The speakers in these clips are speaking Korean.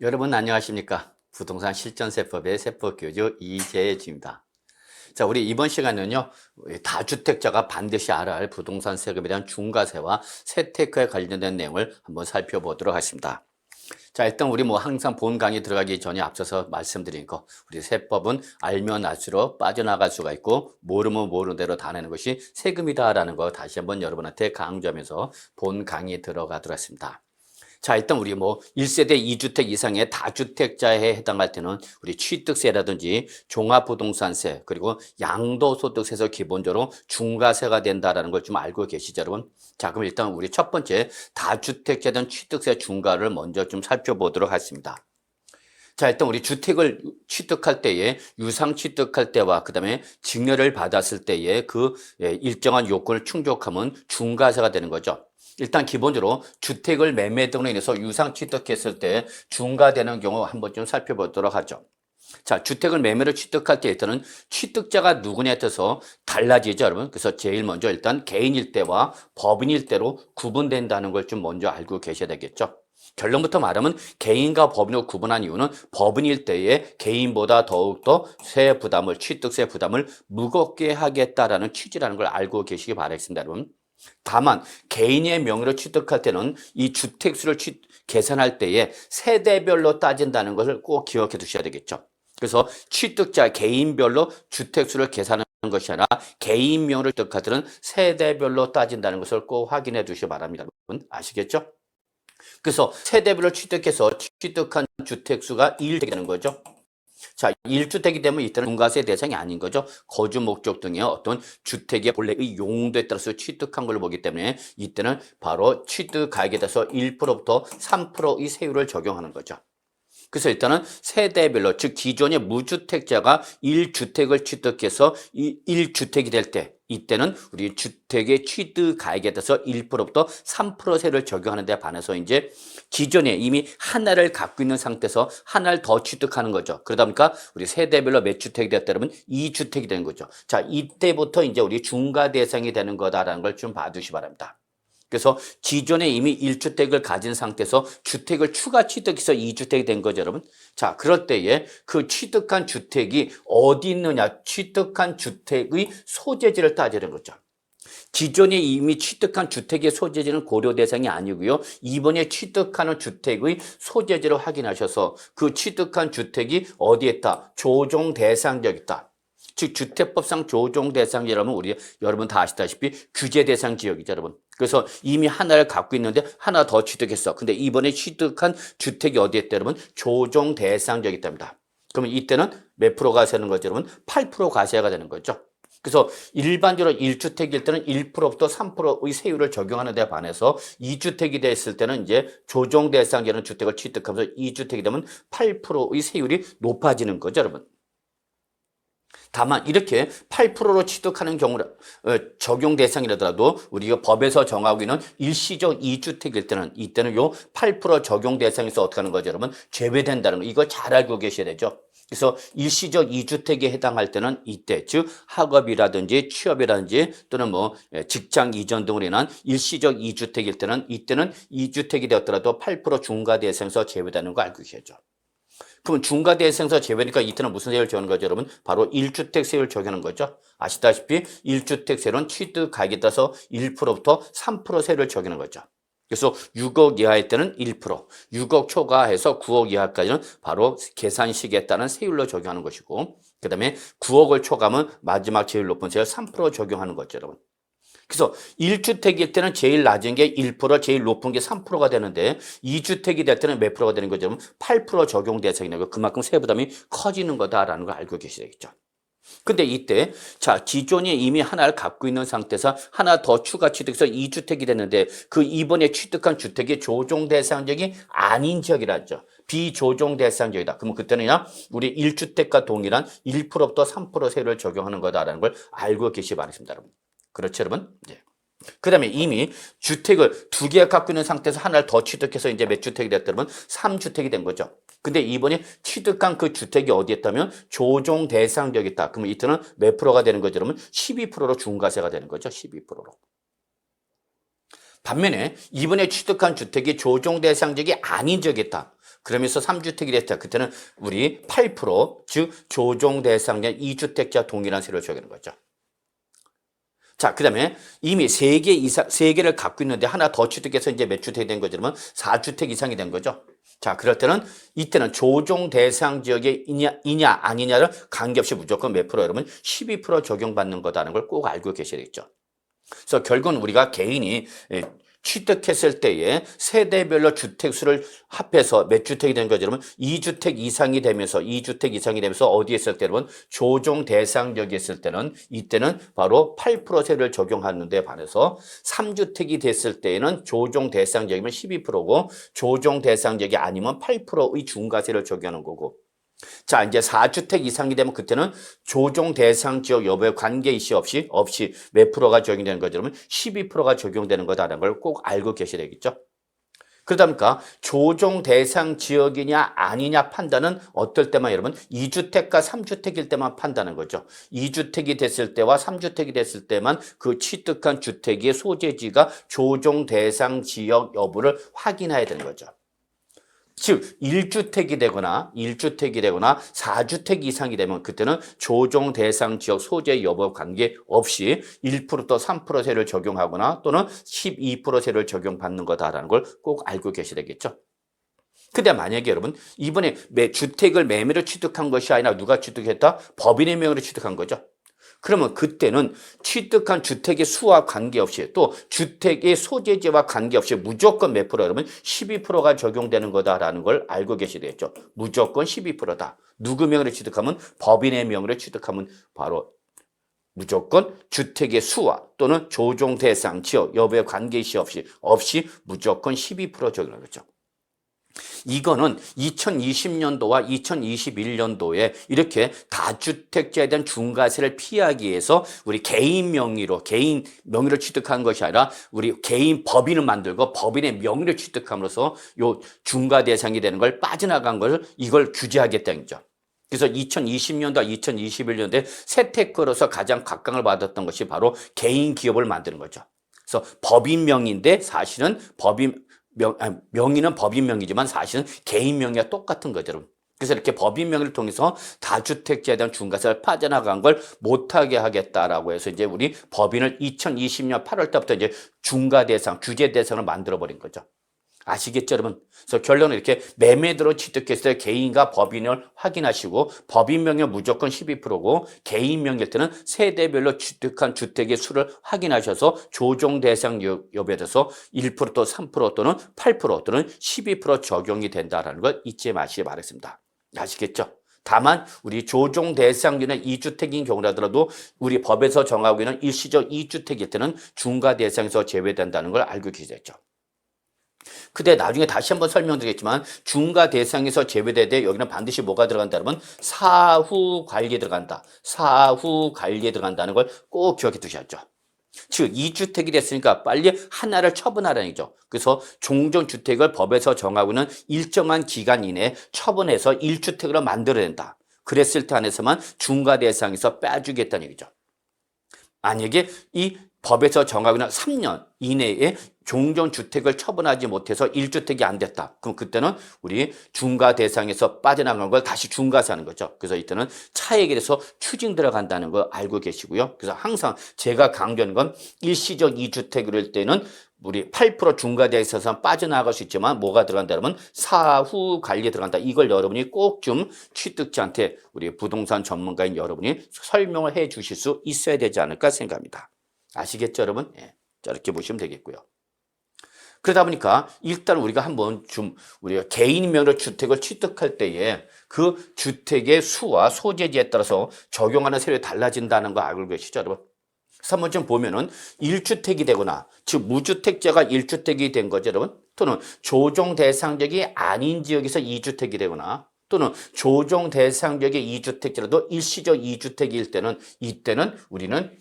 여러분 안녕하십니까? 부동산 실전세법의 세법교주 이재주입니다. 자, 우리 이번 시간은요, 다주택자가 반드시 알아야 할 부동산 세금에 대한 중과세와 세테크에 관련된 내용을 한번 살펴보도록 하겠습니다. 자, 일단 우리 항상 본 강의 들어가기 전에 앞서서 말씀드린 거, 우리 세법은 알면 알수록 빠져나갈 수가 있고, 모르면 모르는 대로 다 내는 것이 세금이다라는 거 다시 한번 여러분한테 강조하면서 본 강의 들어가도록 하겠습니다. 자, 일단 우리 1세대 2주택 이상의 다주택자에 해당할 때는 우리 취득세라든지 종합부동산세 그리고 양도소득세에서 기본적으로 중과세가 된다라는 걸 좀 알고 계시죠, 여러분? 자, 그럼 일단 우리 첫 번째 다주택자에 대한 취득세 중과를 먼저 좀 살펴보도록 하겠습니다. 자, 일단 우리 주택을 취득할 때에 유상 취득할 때와 그다음에 증여를 받았을 때에 그 일정한 요건을 충족하면 중과세가 되는 거죠. 일단 기본적으로 주택을 매매 등으로 인해서 유상 취득했을 때 중과되는 경우 한번 좀 살펴보도록 하죠. 자, 주택을 매매로 취득할 때 일단은 취득자가 누구냐에 따라서 달라지죠, 여러분. 그래서 제일 먼저 일단 개인일 때와 법인일 때로 구분된다는 걸 좀 먼저 알고 계셔야 되겠죠. 결론부터 말하면 개인과 법인으로 구분한 이유는 법인일 때에 개인보다 더욱더 세 부담을, 취득세 부담을 무겁게 하겠다라는 취지라는 걸 알고 계시기 바라겠습니다, 여러분. 다만 개인의 명의로 취득할 때는 이 주택수를 계산할 때에 세대별로 따진다는 것을 꼭 기억해 두셔야 되겠죠. 그래서 취득자 개인별로 주택수를 계산하는 것이 아니라 개인 명의로 취득할 때는 세대별로 따진다는 것을 꼭 확인해 두시기 바랍니다. 여러분 아시겠죠? 그래서 세대별로 취득해서 취득한 주택수가 1이 되는 거죠. 자, 1주택이 되면 이때는 중과세 대상이 아닌 거죠. 거주 목적 등의 어떤 주택의 본래의 용도에 따라서 취득한 걸로 보기 때문에 이때는 바로 취득가액에 대해서 1%부터 3%의 세율을 적용하는 거죠. 그래서 일단은 세대별로, 즉 기존의 무주택자가 1주택을 취득해서 1주택이 될 때, 이때는 우리 주택의 취득가액에 대해서 1%부터 3% 세를 적용하는 데 반해서 이제 기존에 이미 하나를 갖고 있는 상태에서 하나를 더 취득하는 거죠. 그러다 보니까 우리 세대별로 몇 주택이 됐다 그러면 2주택이 되는 거죠. 자, 이때부터 이제 우리 중과 대상이 되는 거다라는 걸 좀 봐두시기 바랍니다. 그래서 기존에 이미 1주택을 가진 상태에서 주택을 추가 취득해서 2주택이 된 거죠, 여러분. 자, 그럴 때에 그 취득한 주택이 어디 있느냐, 취득한 주택의 소재지를 따지는 거죠. 기존에 이미 취득한 주택의 소재지는 고려 대상이 아니고요. 이번에 취득하는 주택의 소재지를 확인하셔서 그 취득한 주택이 어디에 있다? 조정 대상지역에 있다. 즉 주택법상 조정 대상지라면 우리 여러분 다 아시다시피 규제 대상 지역이죠, 여러분. 그래서 이미 하나를 갖고 있는데 하나 더 취득했어. 근데 이번에 취득한 주택이 어디에 있다, 여러분? 조정 대상 지역이 있답니다. 그러면 이때는 몇 프로 과세하는 거죠, 여러분? 8% 과세가 되는 거죠. 그래서 일반적으로 1주택일 때는 1%부터 3%의 세율을 적용하는 데 반해서 2주택이 됐을 때는 이제 조정 대상자는 주택을 취득하면서 2주택이 되면 8%의 세율이 높아지는 거죠, 여러분. 다만 이렇게 8%로 취득하는 경우를 적용 대상이라더라도 우리가 법에서 정하고 있는 일시적 2주택일 때는 이때는 요 8% 적용 대상에서 어떻게 하는 거죠, 여러분? 제외된다는 거. 이거 잘 알고 계셔야 되죠. 그래서 일시적 2주택에 해당할 때는 이때 즉 학업이라든지 취업이라든지 또는 직장 이전 등으로 인한 일시적 2주택일 때는 이때는 2주택이 되었더라도 8% 중과 대상에서 제외되는 거 알고 계셔야죠. 그럼 중과대상에서 제외니까 이때는 무슨 세율을 적용하는 거죠, 여러분? 바로 1주택 세율을 적용하는 거죠. 아시다시피 1주택 세율은 취득가액에 따라서 1%부터 3% 세율을 적용하는 거죠. 그래서 6억 이하일 때는 1%, 6억 초과해서 9억 이하까지는 바로 계산식에 따른 세율로 적용하는 것이고, 그 다음에 9억을 초과하면 마지막 제일 높은 세율 3% 적용하는 거죠, 여러분. 그래서 1주택일 때는 제일 낮은 게 1%, 제일 높은 게 3%가 되는데 2주택이 될 때는 몇 프로가 되는 거죠? 8% 적용 대상이 되고 그만큼 세부담이 커지는 거다라는 걸 알고 계시겠죠. 근데 이때 자 기존에 이미 하나를 갖고 있는 상태에서 하나 더 추가 취득해서 2주택이 됐는데 그 이번에 취득한 주택이 조정 대상적이 아닌 지역이라죠. 비조정 대상적이다. 그러면 그때는 그냥 우리 1주택과 동일한 1%부터 3% 세율을 적용하는 거다라는 걸 알고 계시기 바랍니다, 여러분. 그렇죠, 여러분? 네. 그 다음에 이미 주택을 두 개 갖고 있는 상태에서 하나를 더 취득해서 이제 몇 주택이 됐다면 3주택이 된 거죠. 근데 이번에 취득한 그 주택이 어디에 있다면 조정 대상지역에 있다. 그러면 이때는 몇 프로가 되는 거죠? 그러면 12%로 중과세가 되는 거죠. 12%로. 반면에 이번에 취득한 주택이 조정 대상지역이 아닌 지역에 있다. 그러면서 3주택이 됐다. 그때는 우리 8%, 즉 조정 대상자 2주택자 동일한 세율을 적용하는 거죠. 자, 그 다음에 이미 3개 이상, 3개를 갖고 있는데 하나 더 취득해서 이제 몇 주택이 된 거죠? 그러면 4주택 이상이 된 거죠. 자, 그럴 때는 이때는 조정 대상 지역에 이냐 아니냐를 관계없이 무조건 몇 프로 여러분 12% 적용받는 거다라는 걸 꼭 알고 계셔야 되겠죠. 그래서 결국은 우리가 개인이 취득했을 때에 세대별로 주택수를 합해서 몇 주택이 된 거죠? 여러분 2주택 이상이 되면서 어디에 있을 때 여러분 조정 대상지역에 있을 때는 이때는 바로 8% 세율을 적용하는 데 반해서 3주택이 됐을 때에는 조정 대상지역이면 12%고 조정 대상지역이 아니면 8%의 중과세를 적용하는 거고, 자, 이제 4주택 이상이 되면 그때는 조정 대상 지역 여부에 관계이시 없이 몇 프로가 적용되는 거죠? 그러면 12%가 적용되는 거다라는 걸 꼭 알고 계셔야 되겠죠? 그러다 보니까 조정 대상 지역이냐 아니냐 판단은 어떨 때만 여러분 2주택과 3주택일 때만 판단하는 거죠. 2주택이 됐을 때와 3주택이 됐을 때만 그 취득한 주택의 소재지가 조정 대상 지역 여부를 확인해야 되는 거죠. 즉 1주택이 되거나 4주택 이상이 되면 그때는 조정 대상 지역 소재 여부 관계없이 1%또 3% 세를 적용하거나 또는 12% 세를 적용받는 거다라는 걸 꼭 알고 계셔야 되겠죠. 근데 만약에 여러분 이번에 주택을 매매로 취득한 것이 아니라 누가 취득했다? 법인의 명의로 취득한 거죠. 그러면 그때는 취득한 주택의 수와 관계없이 또 주택의 소재지와 관계없이 무조건 몇 프로 여러분 12%가 적용되는 거다라는 걸 알고 계셔야 되겠죠. 무조건 12%다. 누구 명의로 취득하면 법인의 명의로 취득하면 바로 무조건 주택의 수와 또는 조정 대상 지역 여부에 관계시 없이 무조건 12% 적용하는 거죠. 이거는 2020년도와 2021년도에 이렇게 다주택자에 대한 중과세를 피하기 위해서 우리 개인 명의로 취득한 것이 아니라 우리 개인 법인을 만들고 법인의 명의로 취득함으로써 요 중과 대상이 되는 걸 빠져나간 걸 이걸 규제하겠다는 거죠. 그래서 2020년도와 2021년도에 세테크로서 가장 각광을 받았던 것이 바로 개인 기업을 만드는 거죠. 그래서 법인 명의인데 사실은 명의는 법인 명의지만 사실은 개인 명의와 똑같은 거죠. 그래서 이렇게 법인 명의를 통해서 다주택자에 대한 중과세를 빠져나간 걸 못하게 하겠다라고 해서 이제 우리 법인을 2020년 8월 때부터 이제 중과 대상, 규제 대상을 만들어 버린 거죠. 아시겠죠, 여러분? 그래서 결론은 이렇게 매매대로 취득했을 때 개인과 법인을 확인하시고 법인 명의 무조건 12%고 개인 명일 때는 세대별로 취득한 주택의 수를 확인하셔서 조정 대상 여부에 대해서 1%또 3% 또는 8% 또는 12% 적용이 된다는 걸 잊지 마시기 바라겠습니다. 아시겠죠? 다만 우리 조정 대상률은 2주택인 경우라도 우리 법에서 정하고 있는 일시적 2주택일 때는 중과 대상에서 제외된다는 걸 알고 계시죠. 근데 나중에 다시 한번 설명드리겠지만 중과 대상에서 제외되되 여기는 반드시 뭐가 들어간다 그러면 사후 관리에 들어간다. 사후 관리에 들어간다는 걸 꼭 기억해 두셔야죠. 즉 2주택이 됐으니까 빨리 하나를 처분하라는 얘기죠. 그래서 종전주택을 법에서 정하고 있는 일정한 기간 이내에 처분해서 1주택으로 만들어야 된다. 그랬을 때 안에서만 중과 대상에서 빼주겠다는 얘기죠. 만약에 이 법에서 정하고 있는 3년 이내에 종전주택을 처분하지 못해서 1주택이 안 됐다. 그럼 그때는 우리 중과 대상에서 빠져나간 걸 다시 중과세하는 거죠. 그래서 이때는 차액에 대해서 추징 들어간다는 거 알고 계시고요. 그래서 항상 제가 강조하는 건 일시적 2주택일 때는 우리 8% 중과대에 있어서 빠져나갈 수 있지만 뭐가 들어간다 그러면 사후 관리에 들어간다. 이걸 여러분이 꼭 좀 취득자한테 우리 부동산 전문가인 여러분이 설명을 해 주실 수 있어야 되지 않을까 생각합니다. 아시겠죠, 여러분? 예. 자, 이렇게 보시면 되겠고요. 그러다 보니까 일단 우리가 한번 우리가 개인 명의로 주택을 취득할 때에 그 주택의 수와 소재지에 따라서 적용하는 세율이 달라진다는 거 알고 계시죠, 여러분? 그래서 한번 좀 보면은 1주택이 되거나 즉 무주택자가 1주택이 된 거죠, 여러분? 또는 조정 대상지역이 아닌 지역에서 2주택이 되거나 또는 조정 대상지역의 2주택자라도 일시적 2주택일 때는 이때는 우리는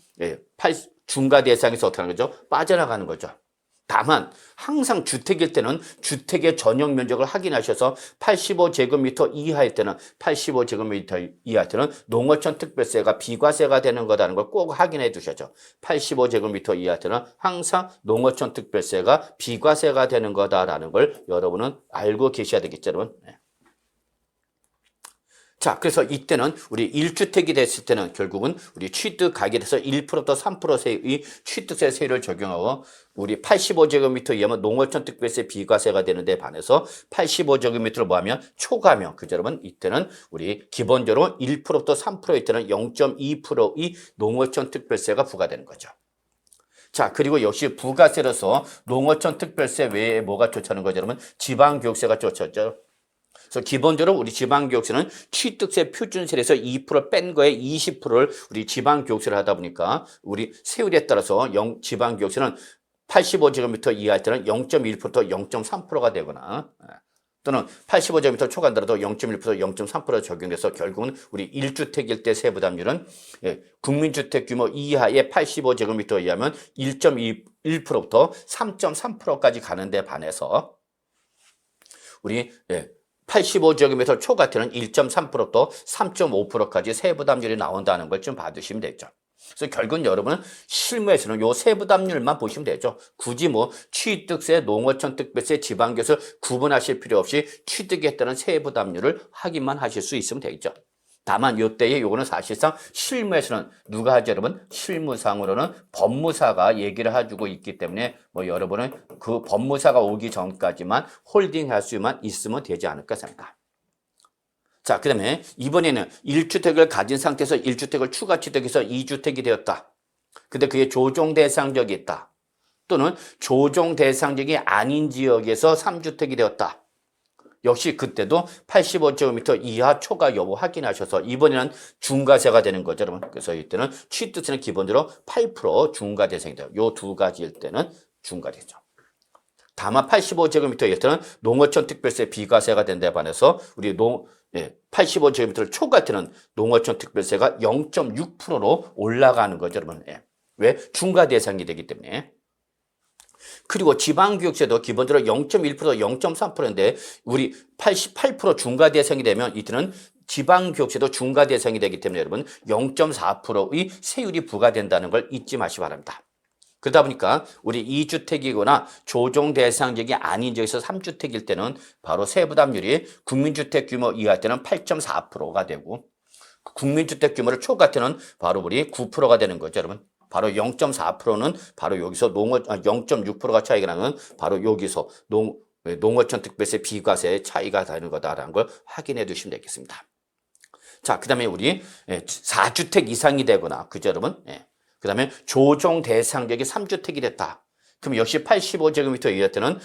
중과 대상에서 어떻게 하는 거죠? 빠져나가는 거죠. 다만 항상 주택일 때는 주택의 전용 면적을 확인하셔서 85제곱미터 이하일 때는 85제곱미터 이하일 때는 농어촌 특별세가 비과세가 되는 거라는 걸 꼭 확인해 두셔야죠. 85제곱미터 이하일 때는 항상 농어촌 특별세가 비과세가 되는 거다라는 걸 여러분은 알고 계셔야 되겠죠, 여러분. 자, 그래서 이때는 우리 1주택이 됐을 때는 결국은 우리 취득가격에 대해서 1%부터 3%의 취득세 세율을 적용하고 우리 85제곱미터 이하면 농어촌 특별세 비과세가 되는데 반해서 85제곱미터를 뭐하면 초과하면 그죠 여러분 이때는 우리 기본적으로 1%부터 3%일 때는 0.2%의 농어촌 특별세가 부과되는 거죠. 자, 그리고 역시 부가세로서 농어촌 특별세 외에 뭐가 쫓아오는 거죠 여러분? 지방교육세가 쫓아오죠. 그래서 기본적으로 우리 지방교육세는 취득세 표준세에서 2% 뺀 거에 20%를 우리 지방교육세를 하다 보니까 우리 세율에 따라서 지방교육세는 85제곱미터 이하일 때는 0.1%부터 0.3%가 되거나 또는 85제곱미터 초과한다라도 0.1%, 0.3% 적용돼서 결국은 우리 1주택일 때 세부담률은 국민주택 규모 이하의 85제곱미터 이하면 1.1%부터 3.3%까지 가는데 반해서 우리 85제곱미터 초과 때는 1.3%또 3.5%까지 세부담률이 나온다는 걸 좀 봐두시면 되죠. 그래서 결국은 여러분은 실무에서는 요 세부담률만 보시면 되죠. 굳이 뭐 취득세, 농어촌 특별세, 지방교세 구분하실 필요 없이 취득에 따른 세부담률을 확인만 하실 수 있으면 되겠죠. 다만 요때에 요거는 사실상 실무에서는 누가 하죠 여러분? 실무상으로는 법무사가 얘기를 해주고 있기 때문에 뭐 여러분은 그 법무사가 오기 전까지만 홀딩할 수만 있으면 되지 않을까 생각합니다. 자, 그 다음에 이번에는 1주택을 가진 상태에서 1주택을 추가 취득해서 2주택이 되었다. 근데 그게 조정 대상지역이 있다. 또는 조정 대상지역이 아닌 지역에서 3주택이 되었다. 역시 그때도 85제곱미터 이하 초과 여부 확인하셔서 이번에는 중과세가 되는 거죠, 여러분. 그래서 이때는 취득세는 기본적으로 8% 중과 대상이 돼요. 요 두 가지일 때는 중과되죠. 다만 85제곱미터일 때는 농어촌 특별세 비과세가 된 데 반해서 우리 85제곱미터를 초과할 때는 농어촌 특별세가 0.6%로 올라가는 거죠, 여러분. 왜? 중과 대상이 되기 때문에. 그리고 지방교육세도 기본적으로 0.1%, 0.3%인데 우리 88% 중과 대상이 되면 이때는 지방교육세도 중과 대상이 되기 때문에 여러분 0.4%의 세율이 부과된다는 걸 잊지 마시기 바랍니다. 그러다 보니까 우리 2주택이거나 조정 대상 지역이 아닌 지역에서 3주택일 때는 바로 세부담률이 국민주택 규모 이하일 때는 8.4%가 되고 국민주택 규모를 초과할 때는 바로 우리 9%가 되는 거죠, 여러분. 바로 0.4%는 바로 여기서 0.6%가 차이가 나는 바로 여기서 농어촌 특별세 비과세의 차이가 되는 거다라는 걸 확인해 두시면 되겠습니다. 자, 그 다음에 우리 4주택 이상이 되거나, 그죠, 여러분? 그 다음에 조정 대상지역이 3주택이 됐다. 그럼 역시 85제곱미터 이하 때는,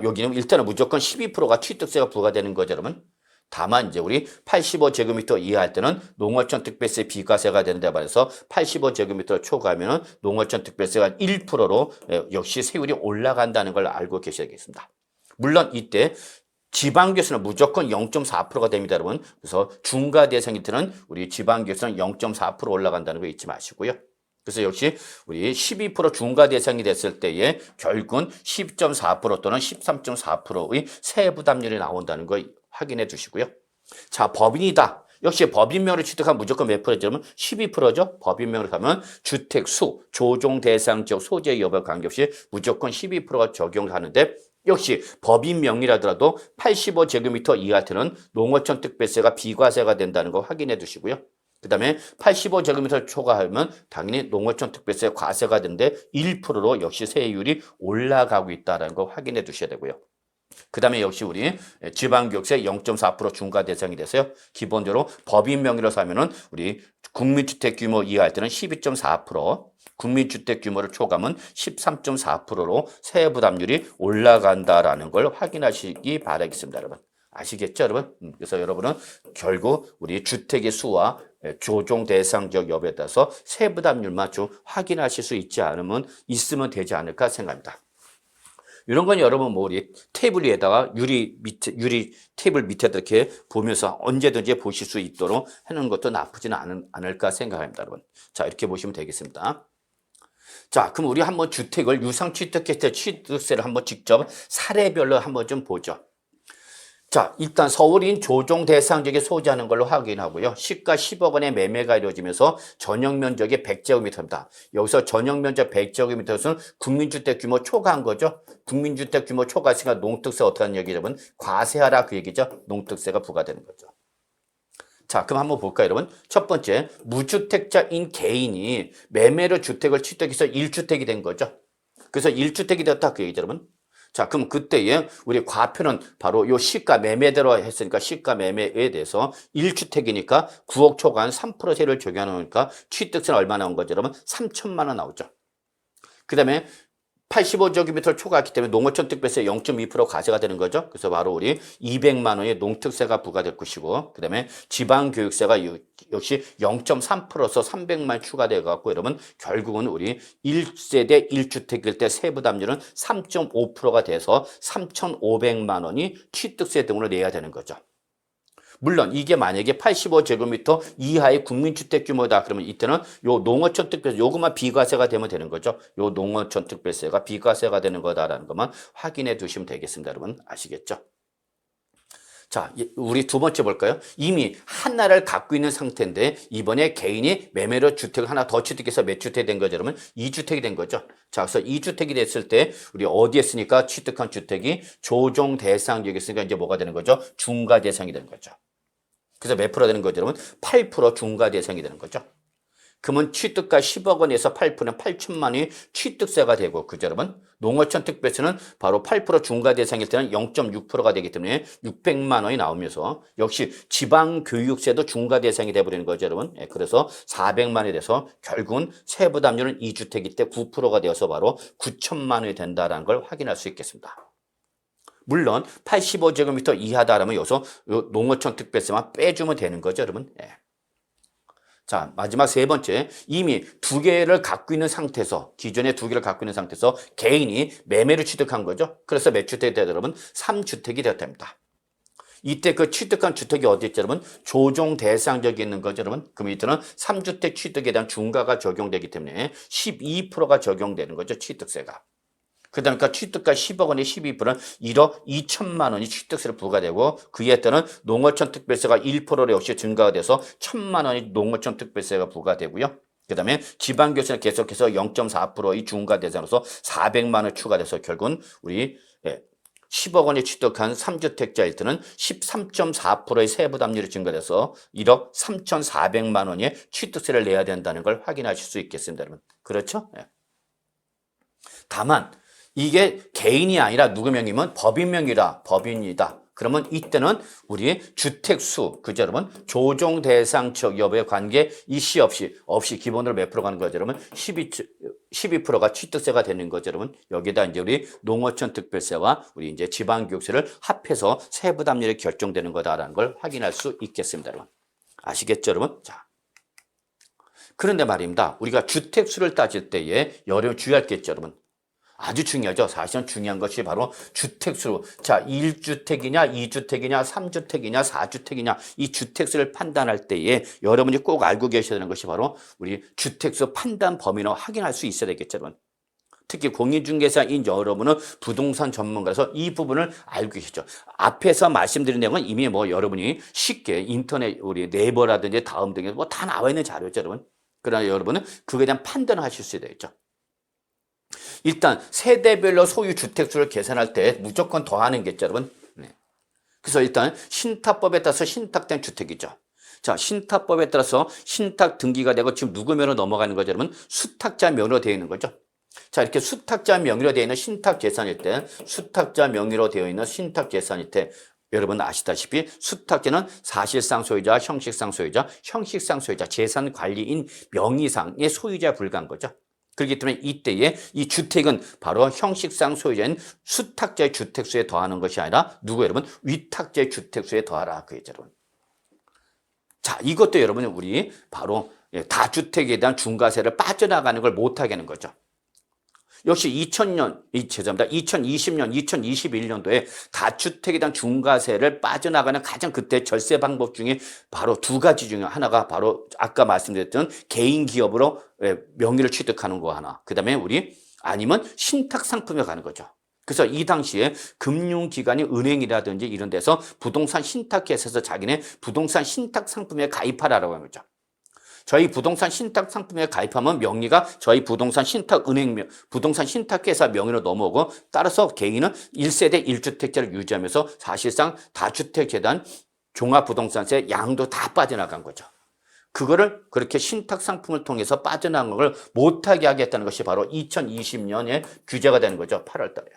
여기는 일단은 무조건 12%가 취득세가 부과되는 거죠, 여러분. 다만 이제 우리 85제곱미터 이하할 때는 농어촌 특별세 비과세가 되는데 말해서 85제곱미터 초과하면 농어촌 특별세가 1%로 역시 세율이 올라간다는 걸 알고 계셔야겠습니다. 물론 이때 지방교세는 무조건 0.4%가 됩니다, 여러분. 그래서 중과 대상일 때는 우리 지방교세는 0.4% 올라간다는 거 잊지 마시고요. 그래서 역시 우리 12% 중과 대상이 됐을 때에 결국은 10.4% 또는 13.4%의 세부담률이 나온다는 거 확인해 두시고요. 자, 법인이다. 역시 법인명으로 취득하면 무조건 몇 프로죠? 12%죠. 법인명으로 가면 주택수, 조정 대상 지역 소재 여부에 관계없이 무조건 12%가 적용하는데 역시 법인명의라더라도 85제곱미터 이하 때는 농어촌 특별세가 비과세가 된다는 거 확인해 두시고요. 그 다음에 85제곱미터 초과하면 당연히 농어촌 특별세 과세가 되는데 1%로 역시 세율이 올라가고 있다는 거 확인해 두셔야 되고요. 그 다음에 역시 우리 지방교육세 0.4% 중과 대상이 돼서요. 기본적으로 법인 명의로서 하면은 우리 국민주택 규모 이하할 때는 12.4%, 국민주택 규모를 초과하면 13.4%로 세부담률이 올라간다라는 걸 확인하시기 바라겠습니다, 여러분. 아시겠죠, 여러분? 그래서 여러분은 결국 우리 주택의 수와 조정 대상 지역 여부에 따라서 세부담률만 좀 확인하실 수 있으면 되지 않을까 생각합니다. 이런 건 여러분 뭐 우리 테이블 위에다가 유리 테이블 밑에다 이렇게 보면서 언제든지 보실 수 있도록 하는 것도 나쁘지는 않을까 생각합니다, 여러분. 자, 이렇게 보시면 되겠습니다. 자, 그럼 우리 한번 주택을 유상취득했을 때 취득세를 한번 직접 사례별로 한번 좀 보죠. 자, 일단 서울인 조정 대상 지역에 소지하는 걸로 확인하고요. 시가 10억 원의 매매가 이루어지면서 전용 면적이 100제곱미터입니다. 여기서 전용 면적 100제곱미터는 국민주택 규모 초과한 거죠. 국민주택 규모 초과했으니까 농특세 어떻게 하는 얘기냐면 과세하라 그 얘기죠. 농특세가 부과되는 거죠. 자, 그럼 한번 볼까요, 여러분? 첫 번째, 무주택자인 개인이 매매로 주택을 취득해서 1주택이 된 거죠. 그래서 1주택이 되었다 그 얘기죠, 여러분. 자, 그럼 그때에 우리 과표는 바로 요 시가 매매대로 했으니까 시가 매매에 대해서 1주택이니까 9억 초과한 3% 세를 적용하니까 취득세는 얼마 나온 거죠, 여러분? 3천만 원 나오죠. 그 다음에 85제곱미터를 초과했기 때문에 농어촌 특별세 0.2% 과세가 되는 거죠. 그래서 바로 우리 200만 원의 농특세가 부과될 것이고, 그 다음에 지방교육세가 역시 0.3%서 300만 원 추가되어 갖고, 여러분 결국은 우리 1세대 1주택일 때 세부담률은 3.5%가 돼서 3,500만 원이 취득세 등으로 내야 되는 거죠. 물론 이게 만약에 85제곱미터 이하의 국민주택 규모다 그러면 이때는 요 농어촌 특별세 요것만 비과세가 되면 되는 거죠. 요 농어촌 특별세가 비과세가 되는 거다라는 것만 확인해 두시면 되겠습니다. 여러분 아시겠죠? 자, 우리 두 번째 볼까요? 이미 하나를 갖고 있는 상태인데 이번에 개인이 매매로 주택을 하나 더 취득해서 몇 주택이 된 거죠? 여러분 2주택이 된 거죠. 자, 그래서 2주택이 됐을 때 우리 어디에 쓰니까 취득한 주택이 조정 대상 지역에 쓰니까 이제 뭐가 되는 거죠? 중과 대상이 되는 거죠. 그래서 몇 프로 되는 거죠, 여러분? 8% 중과 대상이 되는 거죠. 그러면 취득가 10억 원에서 8%는 8천만 원이 취득세가 되고, 그죠, 여러분? 농어촌 특별세는 바로 8% 중과 대상일 때는 0.6%가 되기 때문에 600만 원이 나오면서 역시 지방교육세도 중과 대상이 돼버리는 거죠, 여러분. 예, 그래서 400만 원이 돼서 결국은 세부담률은 2주택일 때 9%가 되어서 바로 9천만 원이 된다는 걸 확인할 수 있겠습니다. 물론 85제곱미터 이하다라면 여기서 농어촌 특별세만 빼주면 되는 거죠, 여러분. 예. 자, 마지막 세 번째, 이미 두 개를 갖고 있는 상태에서, 기존에 두 개를 갖고 있는 상태에서 개인이 매매를 취득한 거죠. 그래서 몇 주택이 되었다, 여러분? 3주택이 되었답니다. 이때 그 취득한 주택이 어디 있죠, 여러분? 조정 대상 지역에 있는 거죠, 여러분. 그럼 이때는 3주택 취득에 대한 중과가 적용되기 때문에 12%가 적용되는 거죠, 취득세가. 그러니까 취득가 10억 원의 12%는 1억 2천만 원이 취득세를 부과되고 그에 따른 농어촌 특별세가 1%로 역시 증가가 돼서 1천만 원이 농어촌 특별세가 부과되고요. 그 다음에 지방교세는 계속해서 0.4%의 중과 대상으로서 400만 원 추가돼서 결국은 우리 10억 원이 취득한 3주택자일 때는 13.4%의 세부담률이 증가돼서 1억 3,400만 원의 취득세를 내야 된다는 걸 확인하실 수 있겠습니다, 여러분. 그렇죠? 다만 이게 개인이 아니라 누구 명이면 법인 명의라 법인이다. 그러면 이때는 우리 주택수, 그죠, 여러분? 조정 대상 지역 여부에 관계 이시 없이 기본으로 몇 프로 가는 거죠, 여러분? 12%가 취득세가 되는 거죠, 여러분? 여기다 이제 우리 농어촌 특별세와 우리 이제 지방교육세를 합해서 세부담률이 결정되는 거다라는 걸 확인할 수 있겠습니다, 여러분. 아시겠죠, 여러분? 자. 그런데 말입니다. 우리가 주택수를 따질 때에 여러분 주의할 게 있죠, 여러분. 아주 중요하죠. 사실은 중요한 것이 바로 주택수. 자, 1주택이냐, 2주택이냐, 3주택이냐, 4주택이냐 이 주택수를 판단할 때에 여러분이 꼭 알고 계셔야 되는 것이 바로 우리 주택수 판단 범위를 확인할 수 있어야 되겠죠, 여러분. 특히 공인중개사인 여러분은 부동산 전문가라서 이 부분을 알고 계시죠. 앞에서 말씀드린 내용은 이미 뭐 여러분이 쉽게 인터넷 우리 네이버라든지 다음 등에 뭐 다 나와 있는 자료죠, 여러분. 그러나 여러분은 그거에 대한 판단을 하실 수 있어야 되겠죠. 일단 세대별로 소유 주택수를 계산할 때 무조건 더하는 게 있죠, 여러분. 네. 그래서 일단 신탁법에 따라서 신탁된 주택이죠. 자, 신탁법에 따라서 신탁 등기가 되고 지금 누구 명으로 넘어가는 거죠, 여러분? 수탁자 명의로 되어 있는 거죠. 자, 이렇게 수탁자 명의로 되어 있는 신탁 재산일 때, 수탁자 명의로 되어 있는 신탁 재산일 때, 여러분 아시다시피 수탁자는 사실상 소유자, 형식상 소유자, 형식상 소유자, 재산 관리인 명의상의 소유자에 불과한 거죠. 그렇기 때문에 이때에 이 주택은 바로 형식상 소유자인 수탁자의 주택수에 더하는 것이 아니라 누구 여러분? 위탁자의 주택수에 더하라 그 얘기죠, 여러분. 자, 이것도 여러분 우리 바로 다주택에 대한 중과세를 빠져나가는 걸 못하게 하는 거죠. 역시 2020년, 2021년도에 다주택에 대한 중과세를 빠져나가는 가장 그때 절세 방법 중에 바로 두 가지 중에 하나가 바로 아까 말씀드렸던 개인 기업으로 명의를 취득하는 거 하나. 그다음에 우리 아니면 신탁 상품에 가는 거죠. 그래서 이 당시에 금융기관이 은행이라든지 이런 데서 부동산 신탁회사에서 자기네 부동산 신탁 상품에 가입하라고 하는 거죠. 저희 부동산 신탁 상품에 가입하면 명의가 저희 부동산 신탁 은행 부동산 신탁회사 명의로 넘어오고 따라서 개인은 1세대 1주택자를 유지하면서 사실상 다주택재단 종합부동산세 양도 다 빠져나간 거죠. 그거를 그렇게 신탁 상품을 통해서 빠져나간 걸 못하게 하겠다는 것이 바로 2020년에 규제가 되는 거죠. 8월 달에.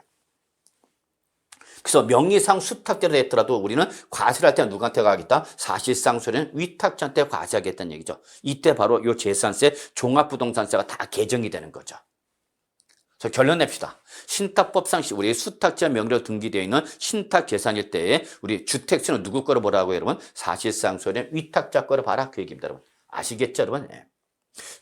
그래서 명의상 수탁자로 했더라도 우리는 과세를 할 때는 누구한테 가겠다? 사실상 소리는 위탁자한테 과세하겠다는 얘기죠. 이때 바로 이 재산세, 종합부동산세가 다 개정이 되는 거죠. 그래서 결론 냅시다. 신탁법상 우리 수탁자 명의로 등기되어 있는 신탁 재산일 때에 우리 주택수는 누구 거로 보라고요, 여러분? 사실상 소리는 위탁자 거로 봐라. 그 얘기입니다, 여러분. 아시겠죠, 여러분? 네.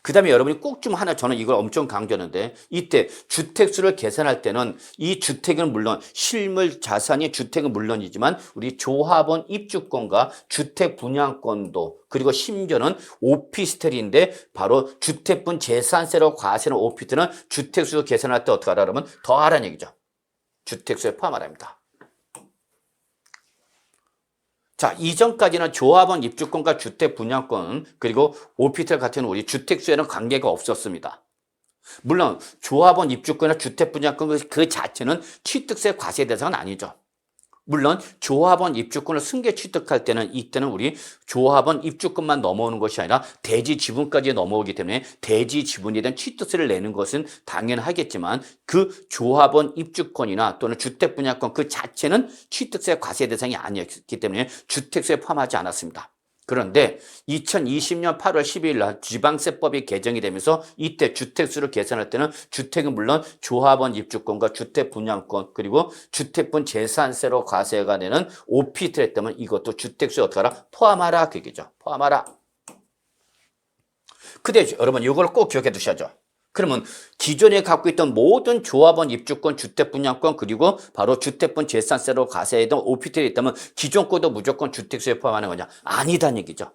그 다음에 여러분이 꼭 좀 하나 저는 이걸 엄청 강조하는데 이때 주택수를 계산할 때는 이 주택은 물론 실물 자산이 주택은 물론이지만 우리 조합원 입주권과 주택 분양권도 그리고 심지어는 오피스텔인데 바로 주택분 재산세로 과세는 오피스텔은 주택수 계산할 때 어떻게 하라 그러면 더하라는 얘기죠. 주택수에 포함하랍니다. 자, 이전까지는 조합원 입주권과 주택 분양권 그리고 오피스텔 같은 우리 주택수에는 관계가 없었습니다. 물론 조합원 입주권이나 주택 분양권 그 자체는 취득세 과세 대상은 아니죠. 물론 조합원 입주권을 승계 취득할 때는 이때는 우리 조합원 입주권만 넘어오는 것이 아니라 대지 지분까지 넘어오기 때문에 대지 지분에 대한 취득세를 내는 것은 당연하겠지만 그 조합원 입주권이나 또는 주택 분양권 그 자체는 취득세 과세 대상이 아니었기 때문에 주택세에 포함하지 않았습니다. 그런데 2020년 8월 12일 날 지방세법이 개정이 되면서 이때 주택수를 계산할 때는 주택은 물론 조합원 입주권과 주택 분양권 그리고 주택분 재산세로 과세가 되는 오피스텔 때문에 이것도 주택수에 어떻게 하라? 포함하라 그 얘기죠. 포함하라. 근데 여러분 이걸 꼭 기억해 두셔야죠. 그러면 기존에 갖고 있던 모든 조합원 입주권, 주택분양권 그리고 바로 주택분 재산세로 과세했던 오피스텔이 있다면 기존 거도 무조건 주택수에 포함하는 거냐? 아니다는 얘기죠.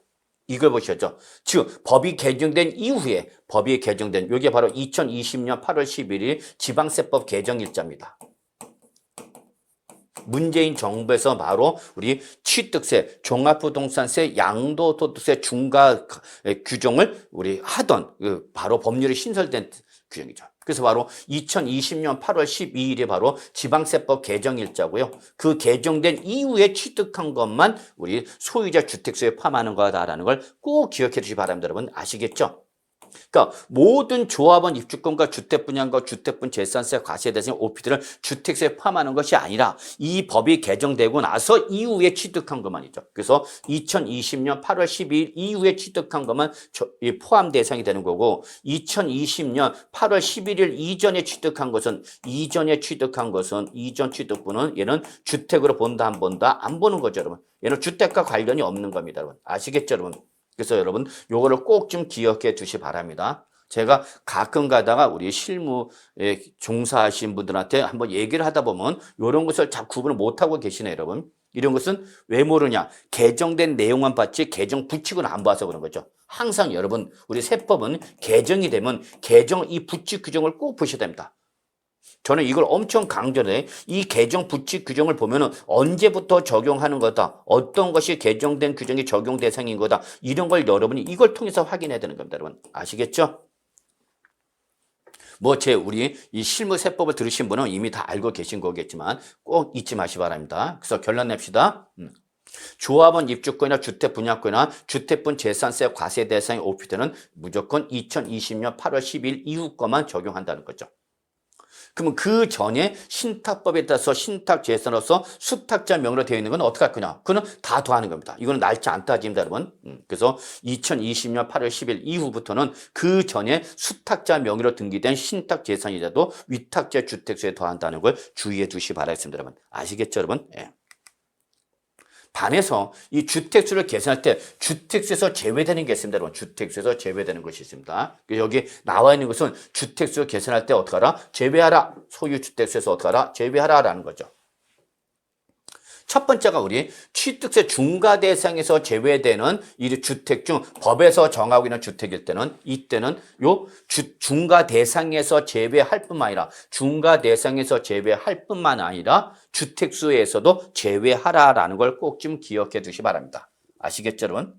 이걸 보셔야죠. 지금 법이 개정된 이후에 법이 개정된 이게 바로 2020년 8월 11일 지방세법 개정 일자입니다. 문재인 정부에서 바로 우리 취득세, 종합부동산세, 양도소득세 중과 규정을 우리 하던 바로 법률이 신설된 규정이죠. 그래서 바로 2020년 8월 12일이 바로 지방세법 개정 일자고요. 그 개정된 이후에 취득한 것만 우리 소유자 주택수에 포함하는 거다라는 걸 꼭 기억해 주시기 바랍니다. 여러분 아시겠죠? 그러니까 모든 조합원 입주권과 주택분양과 주택분 재산세 과세 대상 오피스텔을 주택세에 포함하는 것이 아니라 이 법이 개정되고 나서 이후에 취득한 것만이죠. 그래서 2020년 8월 12일 이후에 취득한 것만 포함 대상이 되는 거고 2020년 8월 11일 이전에 취득한 것은 이전 취득분은 얘는 주택으로 본다 안 본다 안 보는 거죠, 여러분. 얘는 주택과 관련이 없는 겁니다, 여러분. 아시겠죠, 여러분? 그래서 여러분 요거를 꼭 좀 기억해 주시 바랍니다. 제가 가끔 가다가 우리 실무에 종사하신 분들한테 한번 얘기를 하다 보면 이런 것을 잘 구분을 못하고 계시네요, 여러분. 이런 것은 왜 모르냐? 개정된 내용만 봤지 개정 부칙은 안 봐서 그런 거죠. 항상 여러분 우리 세법은 개정이 되면 개정 이 부칙 규정을 꼭 보셔야 됩니다. 저는 이걸 엄청 강조해. 이 개정 부칙 규정을 보면은 언제부터 적용하는 거다. 어떤 것이 개정된 규정이 적용 대상인 거다. 이런 걸 여러분이 이걸 통해서 확인해야 되는 겁니다. 여러분. 아시겠죠? 우리 이 실무세법을 들으신 분은 이미 다 알고 계신 거겠지만 꼭 잊지 마시기 바랍니다. 그래서 결론 냅시다. 조합원 입주권이나 주택 분양권이나 주택분 재산세 과세 대상의 오피스텔은 무조건 2020년 8월 10일 이후 것만 적용한다는 거죠. 그러면 그 전에 신탁법에 따라서 신탁 재산으로서 수탁자 명의로 되어 있는 건 어떻게 할 거냐? 그거는 다 더하는 겁니다. 이거는 날짜 안 따집니다, 여러분. 그래서 2020년 8월 10일 이후부터는 그 전에 수탁자 명의로 등기된 신탁 재산이라도 위탁자 주택수에 더한다는 걸 주의해 주시기 바라겠습니다, 여러분. 아시겠죠, 여러분? 예. 반해서 이 주택수를 계산할 때 주택수에서 제외되는 게 있습니다. 여러분. 주택수에서 제외되는 것이 있습니다. 여기 나와 있는 것은 주택수 계산할 때 어떻게 하라? 제외하라. 소유 주택수에서 어떻게 하라? 제외하라라는 거죠. 첫 번째가 우리 취득세 중과 대상에서 제외되는 이 주택 중 법에서 정하고 있는 주택일 때는 이때는 요 중과 대상에서 제외할 뿐만 아니라 중과 대상에서 제외할 뿐만 아니라 주택수에서도 제외하라라는 걸 꼭 좀 기억해 두시 바랍니다. 아시겠죠, 여러분?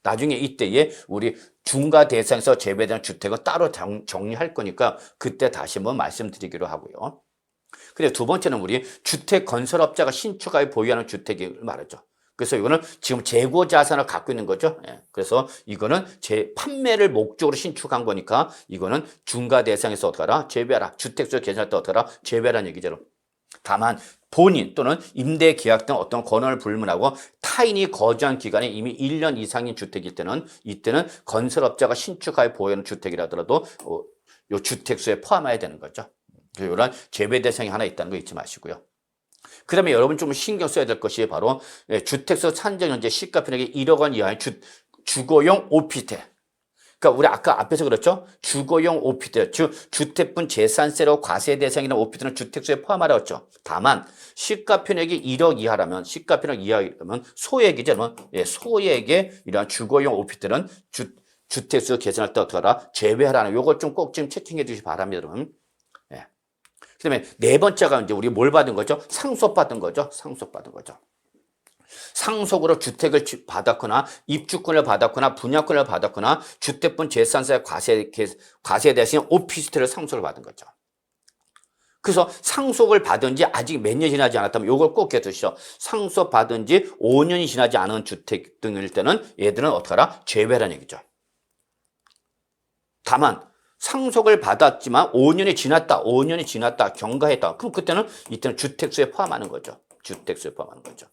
나중에 이때에 우리 중과 대상에서 제외되는 주택은 따로 정리할 거니까 그때 다시 한번 말씀드리기로 하고요. 근데 두 번째는 우리 주택 건설업자가 신축하여 보유하는 주택을 말하죠. 그래서 이거는 지금 재고 자산을 갖고 있는 거죠. 예. 그래서 이거는 판매를 목적으로 신축한 거니까 이거는 중과 대상에서 어떻게 하라? 제외하라. 주택수 계산할 때 어떻게 하라? 제외하라는 얘기죠. 다만 본인 또는 임대 계약 등 어떤 권한을 불문하고 타인이 거주한 기간이 이미 1년 이상인 주택일 때는 이때는 건설업자가 신축하여 보유하는 주택이라더라도 요 주택수에 포함해야 되는 거죠. 이런 제외 대상이 하나 있다는 거 잊지 마시고요. 그 다음에 여러분 좀 신경 써야 될 것이 바로 주택수 산정 현재 시가편액이 1억 원 이하의 주거용 오피스텔. 그러니까 우리 아까 앞에서 그랬죠? 주거용 오피스텔, 즉 주택분 재산세로 과세 대상이나 오피스텔은 주택수에 포함하라고 했죠. 다만 시가편액이 1억 이하라면 시가편액 이하라면 소액이죠. 소액의 이러한 주거용 오피스텔은 주택수 계산할 때 어떻게 하라? 제외하라는 요걸 좀 꼭 좀 체킹해 주시기 바랍니다, 여러분. 그 다음에 네 번째가 이제 우리 뭘 받은 거죠? 상속받은 거죠. 상속받은 거죠. 상속으로 주택을 받았거나 입주권을 받았거나 분양권을 받았거나 주택분 재산세 과세 대신 오피스텔을 상속을 받은 거죠. 그래서 상속을 받은 지 아직 몇 년 지나지 않았다면 이걸 꼭 기억해두시죠. 상속받은 지 5년이 지나지 않은 주택 등일 때는 얘들은 어떻게 하라? 제외라는 얘기죠. 다만 상속을 받았지만 5년이 지났다, 경과했다. 그럼 그때는 이때는 주택수에 포함하는 거죠. 주택수에 포함하는 거죠.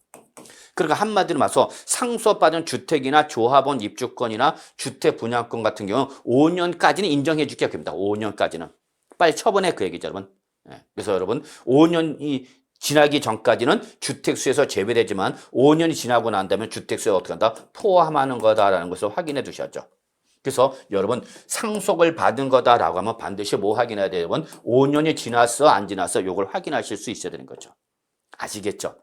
그러니까 한마디로 말해서 상속받은 주택이나 조합원 입주권이나 주택 분양권 같은 경우 5년까지는 인정해 줄게요. 그럽니다. 5년까지는. 빨리 처분해 그 얘기죠, 여러분. 그래서 여러분 5년이 지나기 전까지는 주택수에서 제외되지만 5년이 지나고 난다면 주택수에 어떻게 한다? 포함하는 거다라는 것을 확인해 두셔야죠. 그래서 여러분 상속을 받은 거다라고 하면 반드시 뭐 확인해야 돼요? 여러분 5년이 지났어 안 지났어 요걸 확인하실 수 있어야 되는 거죠. 아시겠죠?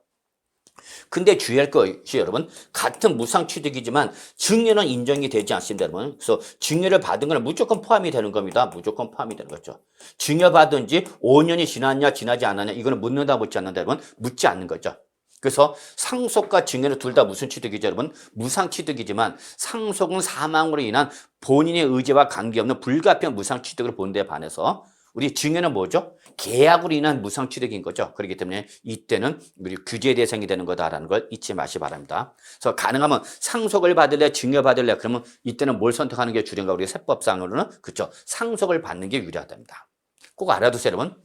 근데 주의할 것이 여러분 같은 무상취득이지만 증여는 인정이 되지 않습니다, 여러분. 그래서 증여를 받은 건 무조건 포함이 되는 겁니다. 무조건 포함이 되는 거죠. 증여받은 지 5년이 지났냐 지나지 않았냐 이거는 묻는다 묻지 않는다, 여러분. 묻지 않는 거죠. 그래서 상속과 증여는 둘 다 무슨 취득이죠, 여러분? 무상취득이지만 상속은 사망으로 인한 본인의 의지와 관계없는 불가피한 무상취득을 보는 데 반해서 우리 증여는 뭐죠? 계약으로 인한 무상취득인 거죠. 그렇기 때문에 이때는 우리 규제 대상이 되는 거다라는 걸 잊지 마시기 바랍니다. 그래서 가능하면 상속을 받을래, 증여받을래 그러면 이때는 뭘 선택하는 게 주인가? 우리 세법상으로는 그렇죠. 상속을 받는 게 유리하답니다. 꼭 알아두세요, 여러분.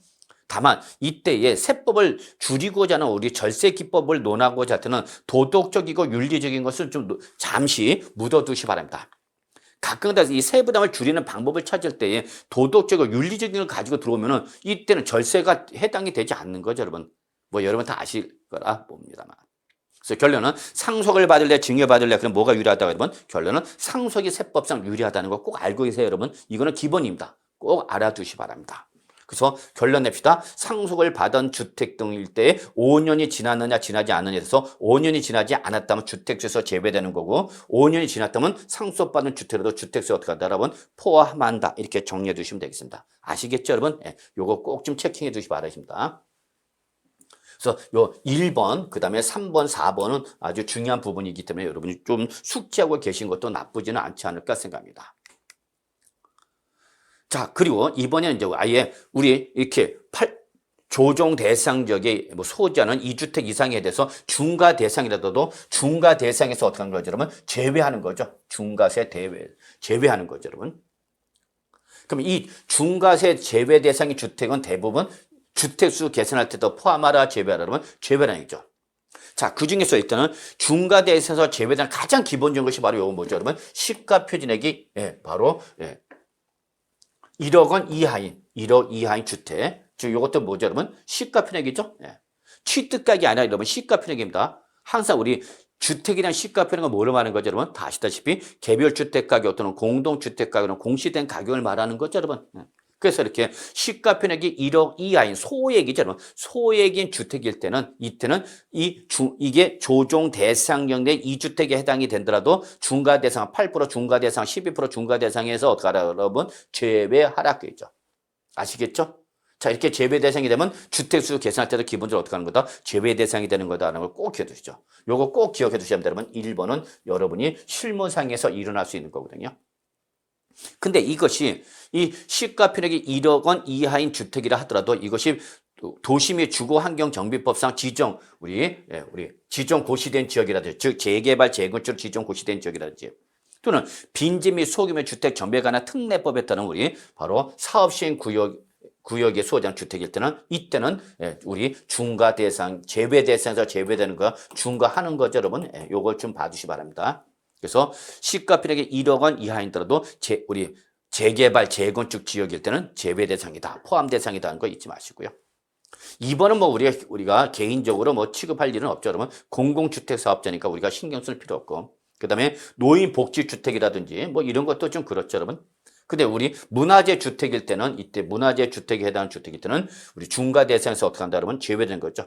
다만 이때에 세법을 줄이고자 하는 우리 절세 기법을 논하고자 할 때는 도덕적이고 윤리적인 것을 좀 잠시 묻어두시 바랍니다. 가끔가다 이 세부담을 줄이는 방법을 찾을 때에 도덕적이고 윤리적인 걸 가지고 들어오면은 이때는 절세가 해당이 되지 않는 거죠, 여러분. 뭐 여러분 다 아실 거라 봅니다만. 그래서 결론은 상속을 받을래, 증여받을래, 그럼 뭐가 유리하다고 여러분? 결론은 상속이 세법상 유리하다는 거 꼭 알고 계세요, 여러분. 이거는 기본입니다. 꼭 알아두시 바랍니다. 그래서 결론 냅시다. 상속을 받은 주택 등일 때 5년이 지났느냐 지나지 않느냐에 대해서 5년이 지나지 않았다면 주택수에서 제외되는 거고 5년이 지났다면 상속받은 주택에도 주택수에 어떻게 한다 여러분? 포함한다. 이렇게 정리해 두시면 되겠습니다. 아시겠죠 여러분? 요거 꼭 좀 체킹해 두시기 바랍니다. 그래서 요 1번, 그 다음에 3번, 4번은 아주 중요한 부분이기 때문에 여러분이 좀 숙지하고 계신 것도 나쁘지는 않지 않을까 생각합니다. 자, 그리고 이번에는 이제 아예 우리 이렇게 조정 대상적의 소유자는 2주택 이상에 대해서 중과 대상이라도 중과 대상에서 어떻게 하는 거죠, 여러분? 제외하는 거죠. 중과세 제외하는 거죠, 여러분. 그럼 이 중과세 제외 대상의 주택은 대부분 주택수 계산할 때도 포함하라, 제외하라, 그러면 제외라는 얘기죠. 자, 그 중에서 일단은 중과 대상에서 제외된 가장 기본적인 것이 바로 요거 뭐죠, 여러분? 시가 표준액이 바로 1억 원 이하인, 1억 이하인 주택. 즉, 이것도 뭐죠, 여러분? 시가편액이죠? 취득가격이 아니라 여러분 시가편액입니다. 항상 우리 주택이란 시가표는 건 뭐를 말하는 거죠, 여러분? 다 아시다시피 개별 주택 가격 또는 공동 주택 가격은 공시된 가격을 말하는 거죠, 여러분. 그래서 이렇게 시가표액이 1억 이하인 소액이죠, 여러분. 소액인 주택일 때는 이때는 이게 조정 대상령 내 2주택에 해당이 된더라도 중과 대상 8% 중과 대상 12% 중과 대상에서 어떻게 하라, 여러분? 제외하라 그죠. 아시겠죠? 자, 이렇게 제외 대상이 되면 주택수 계산할 때도 기본적으로 어떻게 하는 거다? 제외 대상이 되는 거다라는 걸 꼭 기억해 두시죠. 요거 꼭 기억해 두셔야 됩니다, 여러분. 1번은 여러분이 실무상에서 일어날 수 있는 거거든요. 근데 이것이 이 시가표액이 1억 원 이하인 주택이라 하더라도 이것이 도시및 주거환경정비법상 우리 지정 고시된 지역이라든지, 즉 재개발 재건축 지정 고시된 지역이라든지, 또는 빈집 및 소규모 주택 전매에 관한 특례법에 따른 우리 바로 사업시행 구역의 소장 주택일 때는 이때는 우리 중과 대상, 제외 대상에서 제외되는 거 중과하는 거죠, 여러분. 요걸 좀 봐주시 바랍니다. 그래서 시가표액이 1억 원 이하이더라도 우리 재개발 재건축 지역일 때는 제외 대상이다, 포함 대상이다 하는 거 잊지 마시고요. 2번은 뭐 우리가 개인적으로 뭐 취급할 일은 없죠, 여러분. 공공주택 사업자니까 우리가 신경 쓸 필요 없고, 그다음에 노인복지주택이라든지 뭐 이런 것도 좀 그렇죠, 여러분. 근데 우리 문화재 주택일 때는 이때 문화재 주택에 해당하는 주택일 때는 우리 중과 대상에서 어떻게 한다 그러면 제외되는 거죠.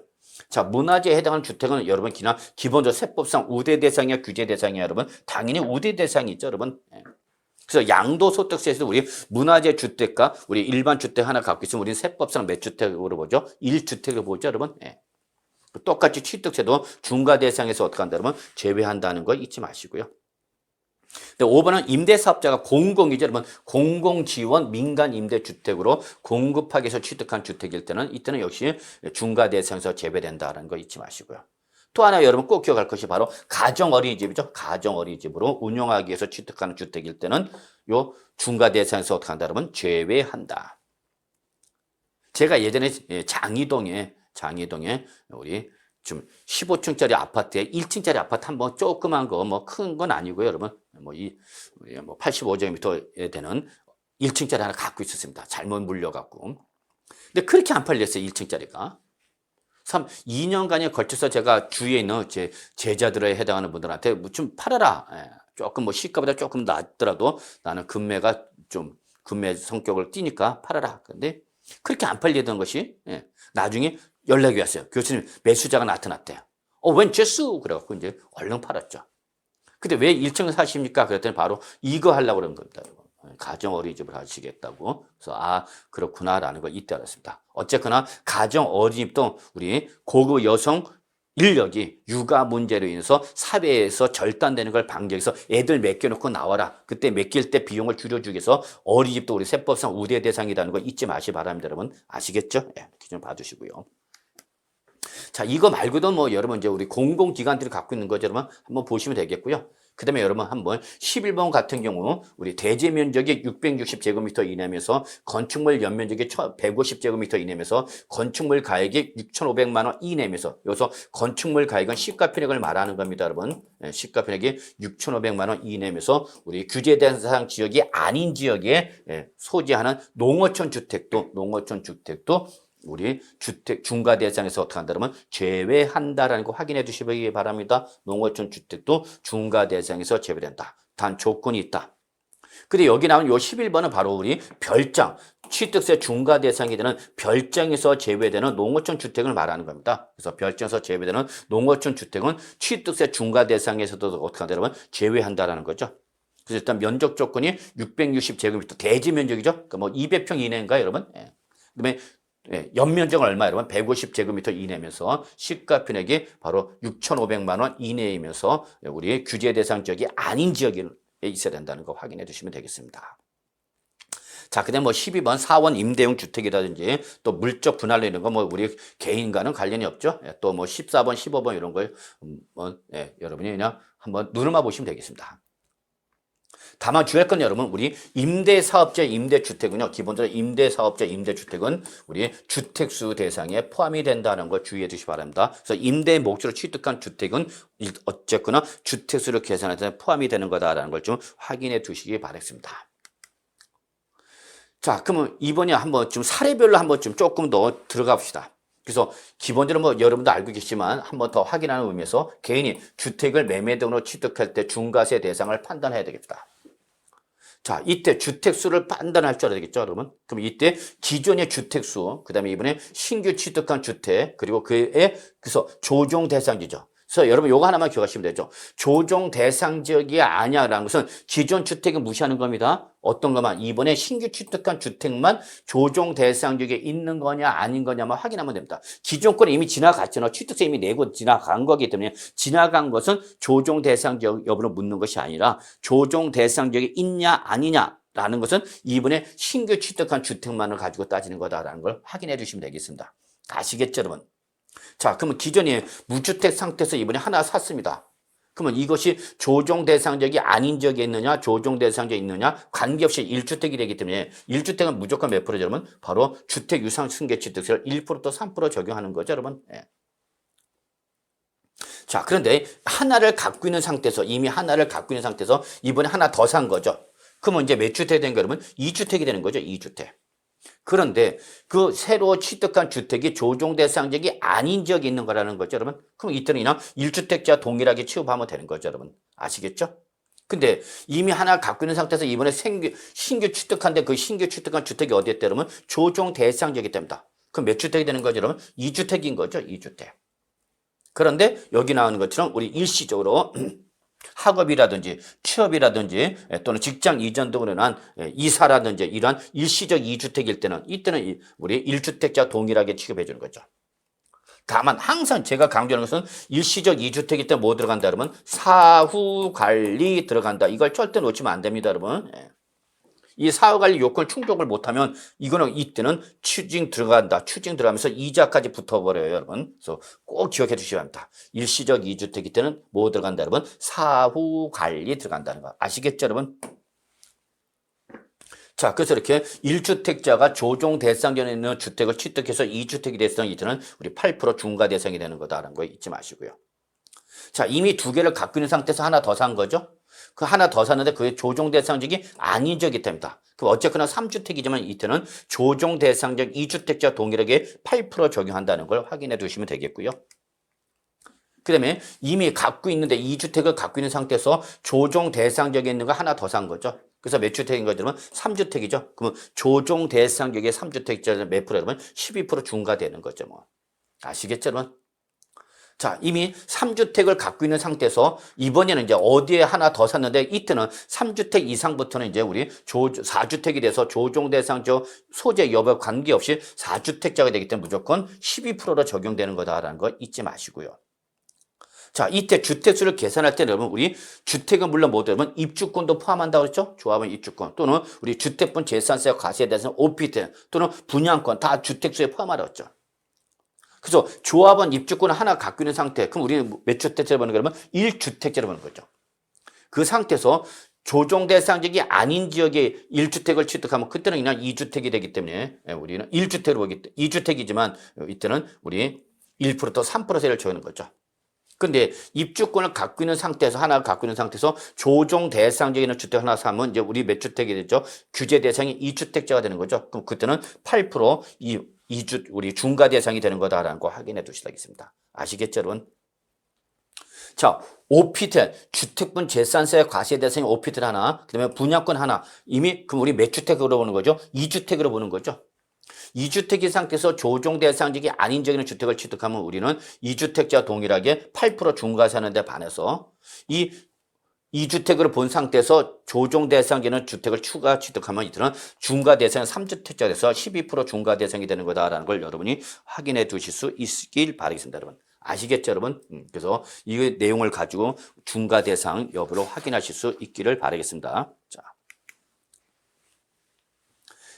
자, 문화재에 해당하는 주택은 여러분 기본적으로 세법상 우대 대상이야, 규제 대상이야, 여러분. 당연히 우대 대상이 있죠, 여러분. 그래서 양도소득세에서 우리 문화재 주택과 우리 일반 주택 하나 갖고 있으면 우리는 세법상 몇 주택으로 보죠? 1주택을 보죠, 여러분. 똑같이 취득세도 중과 대상에서 어떻게 한다 그러면 제외한다는 거 잊지 마시고요. 근데 5번은 임대사업자가 공공이죠, 여러분. 공공지원 민간 임대주택으로 공급하기 위해서 취득한 주택일 때는 이때는 역시 중과 대상에서 제외된다는 거 잊지 마시고요. 또 하나 여러분 꼭 기억할 것이 바로 가정어린이집이죠. 가정어린이집으로 운영하기 위해서 취득하는 주택일 때는 요 중과 대상에서 어떻게 한다 그러면 제외한다. 제가 예전에 장이동에 우리 좀 15층짜리 아파트에 1층짜리 아파트 한번 조그만 거 뭐 큰 건 아니고요, 여러분. 뭐 85제곱미터에 되는 1층짜리 하나 갖고 있었습니다. 잘못 물려갖고. 근데 그렇게 안 팔렸어요, 1층짜리가. 2년간에 걸쳐서 제가 주위에 있는 제 제자들에 해당하는 분들한테 좀 팔아라. 조금 뭐 시가보다 조금 낮더라도 나는 금매 성격을 띠니까 팔아라. 근데 그렇게 안 팔리던 것이 나중에 연락이 왔어요. 교수님, 매수자가 나타났대요. 웬 죄수? 그래갖고 이제 얼른 팔았죠. 근데 왜 1층을 사십니까? 그랬더니 바로 이거 하려고 그런 겁니다. 가정 어린이집을 하시겠다고. 그래서 그렇구나라는 걸 이때 알았습니다. 어쨌거나 가정 어린이집도 우리 고급 여성 인력이 육아 문제로 인해서 사회에서 절단되는 걸 방지해서 애들 맡겨놓고 나와라. 그때 맡길 때 비용을 줄여주기 위해서 어린이집도 우리 세법상 우대 대상이라는 거 잊지 마시 바랍니다, 여러분. 아시겠죠? 이렇게 좀 봐주시고요. 자, 이거 말고도 뭐 여러분 이제 우리 공공기관들이 갖고 있는 거죠, 여러분. 한번 보시면 되겠고요. 그 다음에 여러분 한번 11번 같은 경우 우리 대지 면적이 660제곱미터 이내면서 건축물 연면적이 150제곱미터 이내면서 건축물 가액이 6,500만 원 이내면서 여기서 건축물 가액은 시가표액을 말하는 겁니다, 여러분. 시가표액이 6,500만 원 이내면서 우리 규제 대상 지역이 아닌 지역에 소지하는 농어촌 주택도 우리 주택 중과 대상에서 어떻게 한다 그러면 제외한다라는 거 확인해 주시기 바랍니다. 농어촌 주택도 중과 대상에서 제외된다. 단 조건이 있다. 근데 여기 나온 요 11번은 바로 우리 별장, 취득세 중과 대상이 되는 별장에서 제외되는 농어촌 주택을 말하는 겁니다. 그래서 별장에서 제외되는 농어촌 주택은 취득세 중과 대상에서도 어떻게 한다 그러면 제외한다라는 거죠. 그래서 일단 면적 조건이 660제곱미터 대지 면적이죠. 그러니까 뭐 200평 이내인가요, 여러분? 그다음에 연면적은 얼마 여러분? 150제곱미터 이내면서 시가표액이 바로 6,500만 원 이내이면서 우리 규제 대상 지역이 아닌 지역에 있어야 된다는 거 확인해 주시면 되겠습니다. 자, 그다음 뭐 12번 사원 임대용 주택이라든지 또 물적 분할로 이런 거 뭐 우리 개인과는 관련이 없죠. 또 뭐 14번, 15번 이런 걸 여러분이 그냥 한번 눈으로만 보시면 되겠습니다. 다만 주의할 건 여러분 우리 임대사업자 임대주택은요. 기본적으로 임대사업자 임대주택은 우리 주택수 대상에 포함이 된다는 걸 주의해 주시기 바랍니다. 그래서 임대 목적으로 취득한 주택은 어쨌거나 주택수를 계산할 때 포함이 되는 거다라는 걸 좀 확인해 두시기 바랍니다. 자, 그러면 이번에 한번 좀 사례별로 한번 좀 조금 더 들어가 봅시다. 그래서 기본적으로 뭐 여러분도 알고 계시지만 한 번 더 확인하는 의미에서 개인이 주택을 매매 등으로 취득할 때 중과세 대상을 판단해야 되겠다. 자, 이때 주택수를 판단할 줄 알아야 되겠죠, 여러분? 그럼 이때 기존의 주택수, 그 다음에 이번에 신규 취득한 주택, 그리고 그래서 조정 대상지죠. 그래서 여러분 요거 하나만 기억하시면 되죠. 조정 대상지역이 아니야라는 것은 기존 주택을 무시하는 겁니다. 어떤 것만 이번에 신규 취득한 주택만 조정 대상지역에 있는 거냐 아닌 거냐만 확인하면 됩니다. 기존 거는 이미 지나갔잖아요. 취득세 이미 내고 지나간 거기 때문에 지나간 것은 조정 대상지역 여부를 묻는 것이 아니라 조정 대상지역이 있냐 아니냐라는 것은 이번에 신규 취득한 주택만을 가지고 따지는 거다라는 걸 확인해 주시면 되겠습니다. 아시겠죠, 여러분? 자, 그러면 기존에 무주택 상태에서 이번에 하나 샀습니다. 그러면 이것이 조정 대상적이 아닌 지역에 있느냐, 조정 대상적이 있느냐, 관계없이 1주택이 되기 때문에 1주택은 무조건 몇 프로죠, 여러분? 바로 주택 유상 승계 취득세를 1%또 3% 적용하는 거죠, 여러분? 예. 자, 그런데 하나를 갖고 있는 상태에서, 이미 하나를 갖고 있는 상태에서 이번에 하나 더 산 거죠. 그러면 이제 몇 주택이 된 거, 여러분? 2주택이 되는 거죠, 2주택. 그런데 그 새로 취득한 주택이 조정 대상지역이 아닌 지역에 있는 거라는 거죠, 여러분. 그럼 이때는 그냥 1주택자 동일하게 취급하면 되는 거죠, 여러분. 아시겠죠? 근데 이미 하나 갖고 있는 상태에서 이번에 신규 취득한데 그 신규 취득한 주택이 어디에 따르면 조정 대상지역이 됩니다. 그럼 몇 주택이 되는 거죠, 여러분? 2주택인 거죠, 2주택. 그런데 여기 나오는 것처럼 우리 일시적으로 학업이라든지 취업이라든지 또는 직장 이전 등으로 인한 이사라든지 이러한 일시적 2주택일 때는 이때는 우리 1주택자 동일하게 취급해 주는 거죠. 다만 항상 제가 강조하는 것은 일시적 2주택일 때 뭐 들어간다 그러면 사후 관리 들어간다. 이걸 절대 놓치면 안 됩니다, 여러분. 이 사후관리 요건을 충족을 못하면 이거는 이때는 추징 들어간다. 추징 들어가면서 이자까지 붙어버려요, 여러분. 그래서 꼭 기억해 주셔야 합니다. 일시적 2주택일 때는 뭐 들어간다, 여러분? 사후관리 들어간다는 거. 아시겠죠, 여러분? 자, 그래서 이렇게 1주택자가 조정 대상전에 있는 주택을 취득해서 2주택이 됐을 이때는 우리 8% 중과 대상이 되는 거다라는 거 잊지 마시고요. 자, 이미 두 개를 갖고 있는 상태에서 하나 더 산 거죠? 그 하나 더 샀는데 그게 조정 대상적이 아닌 적이 됩니다. 그럼 어쨌거나 3주택이지만 이때는 조정 대상적 2주택자 동일하게 8% 적용한다는 걸 확인해 두시면 되겠고요. 그 다음에 이미 갖고 있는데 2주택을 갖고 있는 상태에서 조정 대상적에 있는 거 하나 더 산 거죠. 그래서 몇 주택인 거죠? 3주택이죠. 그러면 조정 대상적의 3주택자 몇 프로라면 12% 중과되는 거죠. 뭐. 아시겠죠, 여러분? 자, 이미 3주택을 갖고 있는 상태에서 이번에는 이제 어디에 하나 더 샀는데 이때는 3주택 이상부터는 이제 우리 4주택이 돼서 조정 대상적 소재 여부 관계없이 4주택자가 되기 때문에 무조건 12%로 적용되는 거다라는 거 잊지 마시고요. 자, 이때 주택수를 계산할 때 여러분 우리 주택은 물론 뭐죠? 여러분 입주권도 포함한다고 그랬죠? 조합은 입주권 또는 우리 주택분 재산세와 과세에 대해서는 오피트 또는 분양권 다 주택수에 포함하라고 했죠. 그래서 조합원 입주권을 하나 갖고 있는 상태. 그럼 우리는 몇 주택자를 보는 거냐면 1주택자를 보는 거죠. 그 상태에서 조정 대상지역이 아닌 지역에 1주택을 취득하면 그때는 그냥 2주택이 되기 때문에 우리는 1주택으로 보기 때문에 2주택이지만 이때는 우리 1%또 3%세를 적는 거죠. 근데 입주권을 갖고 있는 상태에서 하나 갖고 있는 상태에서 조정 대상지역에 있는 주택 하나 사면 이제 우리 몇 주택이 되죠? 규제 대상이 2주택자가 되는 거죠. 그럼 그때는 8% 우리 중과 대상이 되는 거다라는 거 확인해 두시겠습니다. 아시겠죠, 여러분? 자, 오피트 주택분 재산세 과세 대상이 오피트 하나, 그다음에 분양권 하나. 이미 그럼 우리 몇 주택으로 보는 거죠? 2주택으로 보는 거죠. 2주택인 상태에서 조정 대상지역이 아닌 지역에 있는 주택을 취득하면 우리는 2주택자 동일하게 8% 중과세하는 데 반해서 이 2주택으로 본 상태에서 조정 대상에는 주택을 추가 취득하면 이들은 중과 대상은 3주택자 돼서 12% 중과 대상이 되는 거다라는 걸 여러분이 확인해 두실 수 있길 바라겠습니다, 여러분. 아시겠죠, 여러분? 그래서 이 내용을 가지고 중과 대상 여부를 확인하실 수 있기를 바라겠습니다. 자.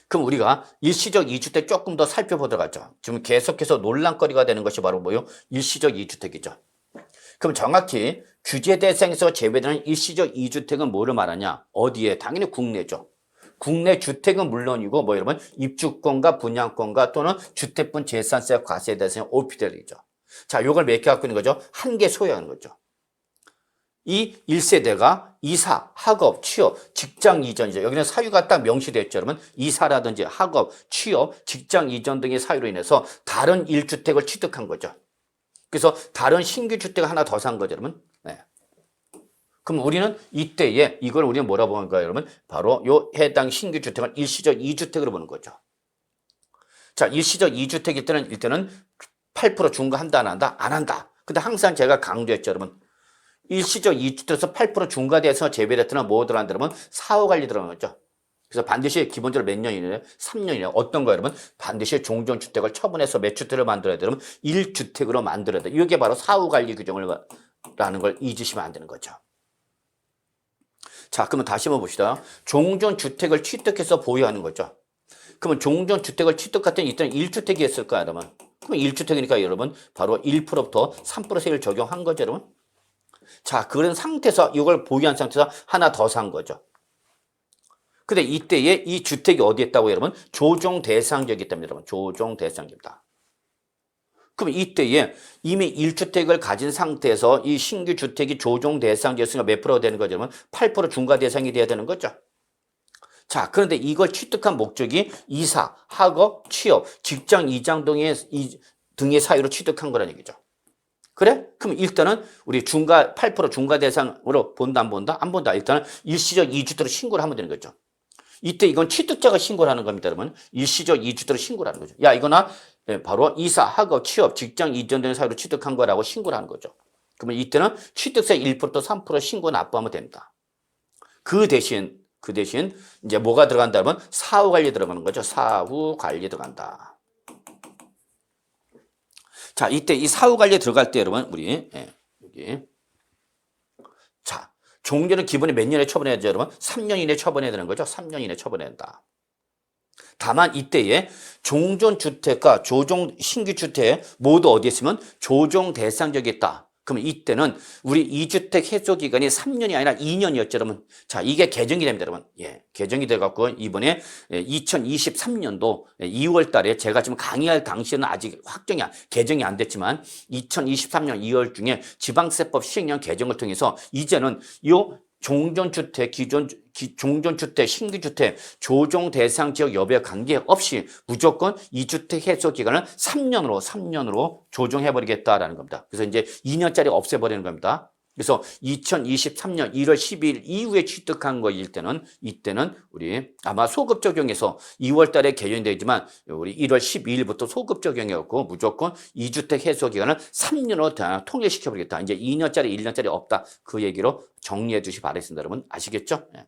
그럼 우리가 일시적 2주택 조금 더 살펴보도록 하죠. 지금 계속해서 논란거리가 되는 것이 바로 뭐요? 일시적 2주택이죠. 그럼 정확히 규제 대상에서 제외되는 일시적 2주택은 뭐를 말하냐? 어디에? 당연히 국내죠. 국내 주택은 물론이고 뭐 여러분 입주권과 분양권과 또는 주택분 재산세 과세 대상의 오피델이죠. 자, 요걸 몇 개 갖고 있는 거죠? 한 개 소유하는 거죠. 이 1세대가 이사, 학업, 취업, 직장 이전이죠. 여기는 사유가 딱 명시되어 있죠. 여러분 이사라든지 학업, 취업, 직장 이전 등의 사유로 인해서 다른 1주택을 취득한 거죠. 그래서 다른 신규 주택을 하나 더 산 거죠. 여러분. 네. 그럼 우리는 이때에 이걸 우리는 뭐라고 보는 거예요, 여러분? 바로 요 해당 신규 주택을 일시적 2주택으로 보는 거죠. 자, 일시적 2주택일 때는 일단은 8% 중과한다 안 한다? 안 한다. 근데 항상 제가 강조했죠, 여러분. 일시적 2주택에서 8% 중과돼서 재배될 때는 뭐 들어간다, 여러분? 사후 관리 들어가는 거죠. 그래서 반드시 기본적으로 몇 년이래요? 3년이래요. 어떤 거예요, 여러분? 반드시 종전주택을 처분해서 몇 주택을 만들어야 돼요? 1주택으로 만들어야 돼요. 이게 바로 사후 관리 규정을 라는 걸 잊으시면 안 되는 거죠. 자, 그러면 다시 한번 봅시다. 종전주택을 취득해서 보유하는 거죠. 그러면 종전주택을 취득할 때는 일단 1주택이었을 거야, 여러분. 그럼 1주택이니까 여러분 바로 1%부터 3% 세율 적용한 거죠, 여러분. 자, 그런 상태에서 이걸 보유한 상태에서 하나 더 산 거죠. 근데 이때에 이 주택이 어디에 있다고 여러분? 조정 대상지역이 있답니다, 여러분. 조정 대상지역이다. 그럼 이때에 이미 1주택을 가진 상태에서 이 신규 주택이 조정 대상지였으니까 몇 프로가 되는 거죠, 여러분? 8% 중과 대상이 돼야 되는 거죠. 자, 그런데 이걸 취득한 목적이 이사, 학업, 취업, 직장 이장 등의 사유로 취득한 거라는 얘기죠. 그래? 그럼 일단은 우리 8% 중과 대상으로 본다, 안 본다? 안 본다. 일단은 일시적 2주택으로 신고를 하면 되는 거죠. 이때 이건 취득자가 신고를 하는 겁니다, 여러분. 일시적 2주택으로 신고를 하는 거죠. 야, 이거나 바로 이사, 학업, 취업, 직장 이전되는 사유로 취득한 거라고 신고를 하는 거죠. 그러면 이때는 취득세 1%또 3% 신고 납부하면 됩니다. 그 대신 이제 뭐가 들어간다 하면 사후 관리 들어가는 거죠. 사후 관리 들어간다. 자, 이때 이 사후 관리 들어갈 때 여러분 우리 여기 자, 종전은 기본에 몇 년에 처분해야 되죠, 여러분? 3년 이내에 처분해야 되는 거죠. 3년 이내에 처분해야 된다. 다만 이때에 종전주택과 신규 주택 모두 어디에 있으면 조정 대상지역에 있다. 그러면 이때는 우리 2주택 해소 기간이 3년이 아니라 2년이었죠, 여러분. 자, 이게 개정이 됩니다, 여러분. 예, 개정이 돼갖고 이번에 2023년도 2월 달에 제가 지금 강의할 당시에는 아직 개정이 안 됐지만 2023년 2월 중에 지방세법 시행령 개정을 통해서 이제는 종전주택, 종전주택, 신규주택, 조정 대상 지역 여부에 관계없이 무조건 2주택 해소 기간을 3년으로 조정해버리겠다라는 겁니다. 그래서 이제 2년짜리 없애버리는 겁니다. 그래서 2023년 1월 12일 이후에 취득한 거일 때는 이때는 우리 아마 소급 적용해서 2월 달에 개정이 되지만 우리 1월 12일부터 소급 적용이었고 무조건 2주택 해소 기간을 3년으로 통일시켜 버리겠다. 이제 2년짜리 1년짜리 없다. 그 얘기로 정리해 주시 바라겠습니다. 여러분 아시겠죠? 네.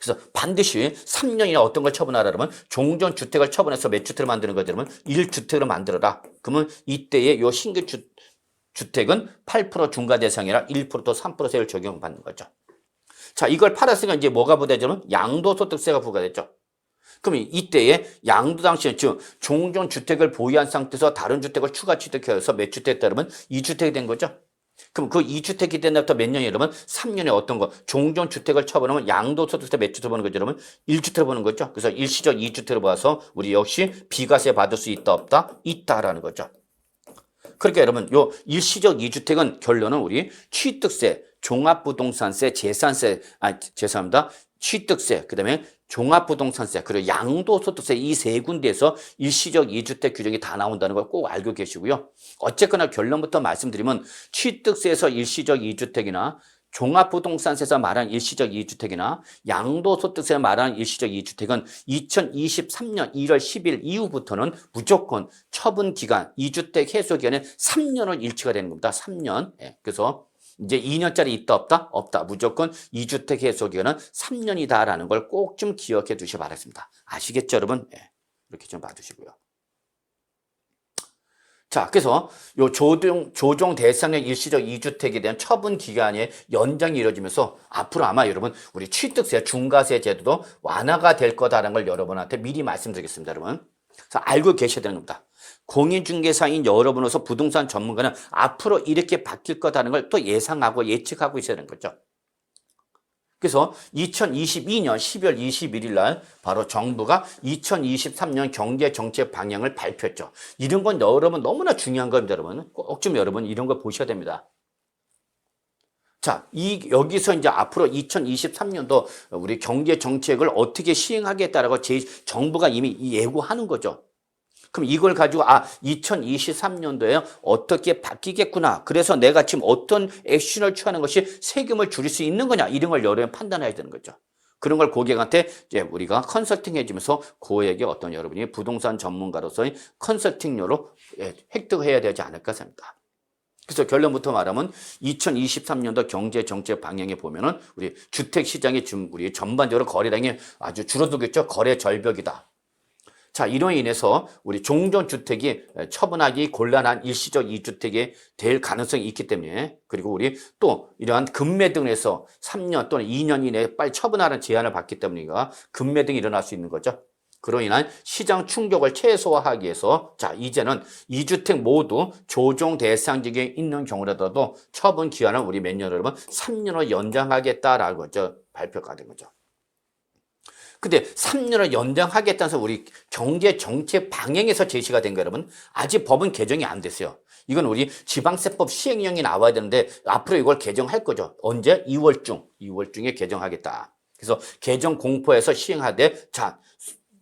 그래서 반드시 3년이나 어떤 걸 처분하라 그러면 종전주택을 처분해서 몇 주택을 만드는 거죠? 그러면 1주택으로 만들어라. 그러면 이때의 요 신규 주택은 8% 중과 대상이라 1%또 3% 세율 적용받는 거죠. 자, 이걸 팔았으니까 이제 뭐가 부과되죠? 양도소득세가 부과됐죠. 그럼 이때에 양도 당시에 즉 종전주택을 보유한 상태에서 다른 주택을 추가 취득해서 몇 주택 됐다 그러면 2주택이 된 거죠. 그럼 그 2주택이 된 날부터 몇 년이에요? 그러면 3년에 어떤 거? 종전주택을 처분하면 양도소득세 몇 주택 보는 거죠? 그러면 1주택을 보는 거죠. 그래서 일시적 2주택을 봐서 우리 역시 비과세 받을 수 있다 없다? 있다라는 거죠. 그러니까 여러분 요 일시적 2주택은 결론은 우리 취득세, 종합부동산세, 죄송합니다. 취득세, 그다음에 종합부동산세, 그리고 양도소득세 이 세 군데에서 일시적 2주택 규정이 다 나온다는 걸 꼭 알고 계시고요. 어쨌거나 결론부터 말씀드리면 취득세에서 일시적 2주택이나 종합부동산세에서 말한 일시적 2주택이나 양도소득세에서 말한 일시적 2주택은 2023년 1월 10일 이후부터는 무조건 처분기간, 2주택 해소기간은 3년을 일치가 되는 겁니다. 3년. 예, 그래서 이제 2년짜리 있다 없다? 없다. 무조건 2주택 해소기간은 3년이다라는 걸 꼭 좀 기억해 두시기 바랍니다. 아시겠죠, 여러분? 예, 이렇게 좀 봐주시고요. 자, 그래서 요 조정 대상의 일시적 2주택에 대한 처분 기간의 연장이 이루어지면서 앞으로 아마 여러분 우리 취득세, 중과세 제도도 완화가 될 거다라는 걸 여러분한테 미리 말씀드리겠습니다, 여러분. 그래서 알고 계셔야 되는 겁니다. 공인중개사인 여러분으로서 부동산 전문가는 앞으로 이렇게 바뀔 거다라는 걸 또 예상하고 예측하고 있어야 되는 거죠. 그래서 2022년 12월 21일 날 바로 정부가 2023년 경제정책 방향을 발표했죠. 이런 건 여러분 너무나 중요한 겁니다, 여러분. 꼭 좀 여러분 이런 거 보셔야 됩니다. 자, 여기서 이제 앞으로 2023년도 우리 경제 정책을 어떻게 시행하겠다라고 정부가 이미 예고하는 거죠. 그럼 이걸 가지고 2023년도에 어떻게 바뀌겠구나. 그래서 내가 지금 어떤 액션을 취하는 것이 세금을 줄일 수 있는 거냐. 이런 걸 여러분 판단해야 되는 거죠. 그런 걸 고객한테 이제 우리가 컨설팅 해주면서 고객의 어떤 여러분이 부동산 전문가로서의 컨설팅료로 획득해야 되지 않을까 생각합니다. 그래서 결론부터 말하면 2023년도 경제 정책 방향에 보면은 우리 주택 시장이 지금 우리 전반적으로 거래량이 아주 줄어들겠죠. 거래 절벽이다. 자, 이로 인해서 우리 종전주택이 처분하기 곤란한 일시적 이주택이 될 가능성이 있기 때문에, 그리고 우리 또 이러한 급매 등에서 3년 또는 2년 이내에 빨리 처분하는 제한을 받기 때문이니까 급매 등이 일어날 수 있는 거죠. 그로 인한 시장 충격을 최소화하기 위해서 자, 이제는 이주택 모두 조정 대상직에 있는 경우라도 처분 기한을 우리 몇 년 여러분 3년을 연장하겠다라고 발표가 된 거죠. 근데 3년을 연장하겠다는 해서 우리 경제 정책 방향에서 제시가 된 거 여러분, 아직 법은 개정이 안 됐어요. 이건 우리 지방세법 시행령이 나와야 되는데 앞으로 이걸 개정할 거죠. 언제? 2월 중에 개정하겠다. 그래서 개정 공포에서 시행하되, 자,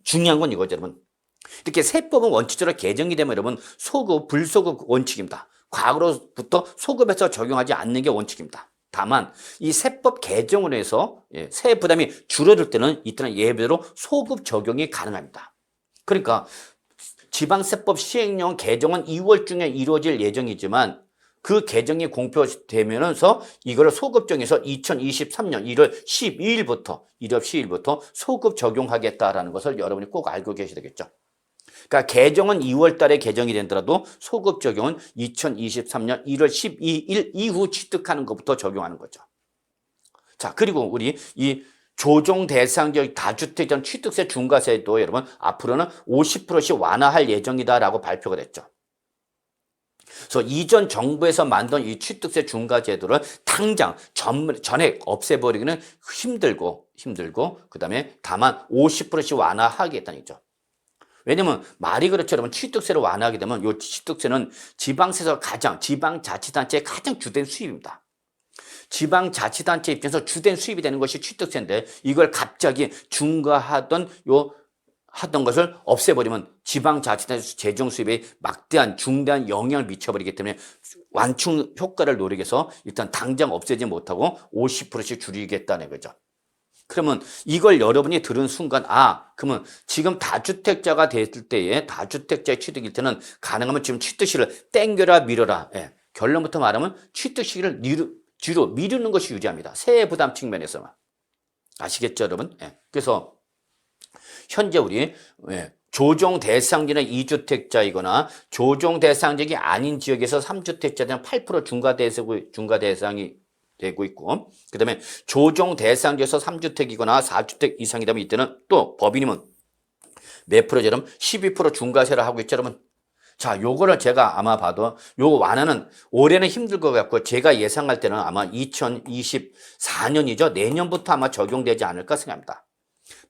중요한 건 이거죠, 여러분. 이렇게 세법은 원칙적으로 개정이 되면 여러분 소급, 불소급 원칙입니다. 과거로부터 소급해서 적용하지 않는 게 원칙입니다. 다만 이 세법 개정으로 해서 세액 부담이 줄어들 때는 이때는 예외로 소급 적용이 가능합니다. 그러니까 지방세법 시행령 개정은 2월 중에 이루어질 예정이지만 그 개정이 공표되면서 이걸 소급 적용해서 2023년 1월 12일부터 소급 적용하겠다라는 것을 여러분이 꼭 알고 계셔야 되겠죠. 그러니까 개정은 2월 달에 개정이 되더라도 소급 적용은 2023년 1월 12일 이후 취득하는 것부터 적용하는 거죠. 자, 그리고 우리 이 조정 대상적 다주택자 취득세 중과세도 여러분 앞으로는 50%씩 완화할 예정이다라고 발표가 됐죠. 그래서 이전 정부에서 만든 이 취득세 중과 제도를 당장 전액 없애버리기는 힘들고 그다음에 다만 50%씩 완화하겠다는 거죠. 왜냐면 말이 그렇죠. 여러분 취득세를 완화하게 되면 이 취득세는 지방세에서 지방자치단체의 가장 주된 수입입니다. 지방자치단체 입장에서 주된 수입이 되는 것이 취득세인데 이걸 갑자기 중과하던 것을 없애버리면 지방자치단체 재정 수입에 막대한 중대한 영향을 미쳐버리기 때문에 완충 효과를 노리기 위해서 일단 당장 없애지 못하고 50%씩 줄이겠다는 거죠. 그러면 이걸 여러분이 들은 순간 그러면 지금 다주택자가 됐을 때에 다주택자의 취득일 때는 가능하면 지금 취득 시기를 땡겨라 미뤄라. 결론부터 말하면 취득 시기를 뒤로 미루는 것이 유리합니다. 세액 부담 측면에서만. 아시겠죠, 여러분? 그래서 현재 우리 조정 대상지는 2주택자이거나 조정 대상지역이 아닌 지역에서 3주택자는 8% 중과 대상이 되고 있고, 그 다음에 조정 대상지에서 3주택이거나 4주택 이상이 되면 이때는 또 법인이면 몇 프로처럼 12% 중과세를 하고 있죠, 여러분. 자, 요거를 제가 아마 봐도 요거 완화는 올해는 힘들 것 같고 제가 예상할 때는 아마 2024년이죠. 내년부터 아마 적용되지 않을까 생각합니다.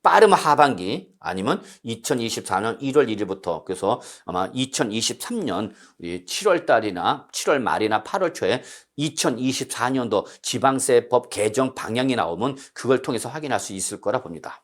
빠르면 하반기 아니면 2024년 1월 1일부터 그래서 아마 2023년 7월 달이나 7월 말이나 8월 초에 2024년도 지방세법 개정 방향이 나오면 그걸 통해서 확인할 수 있을 거라 봅니다.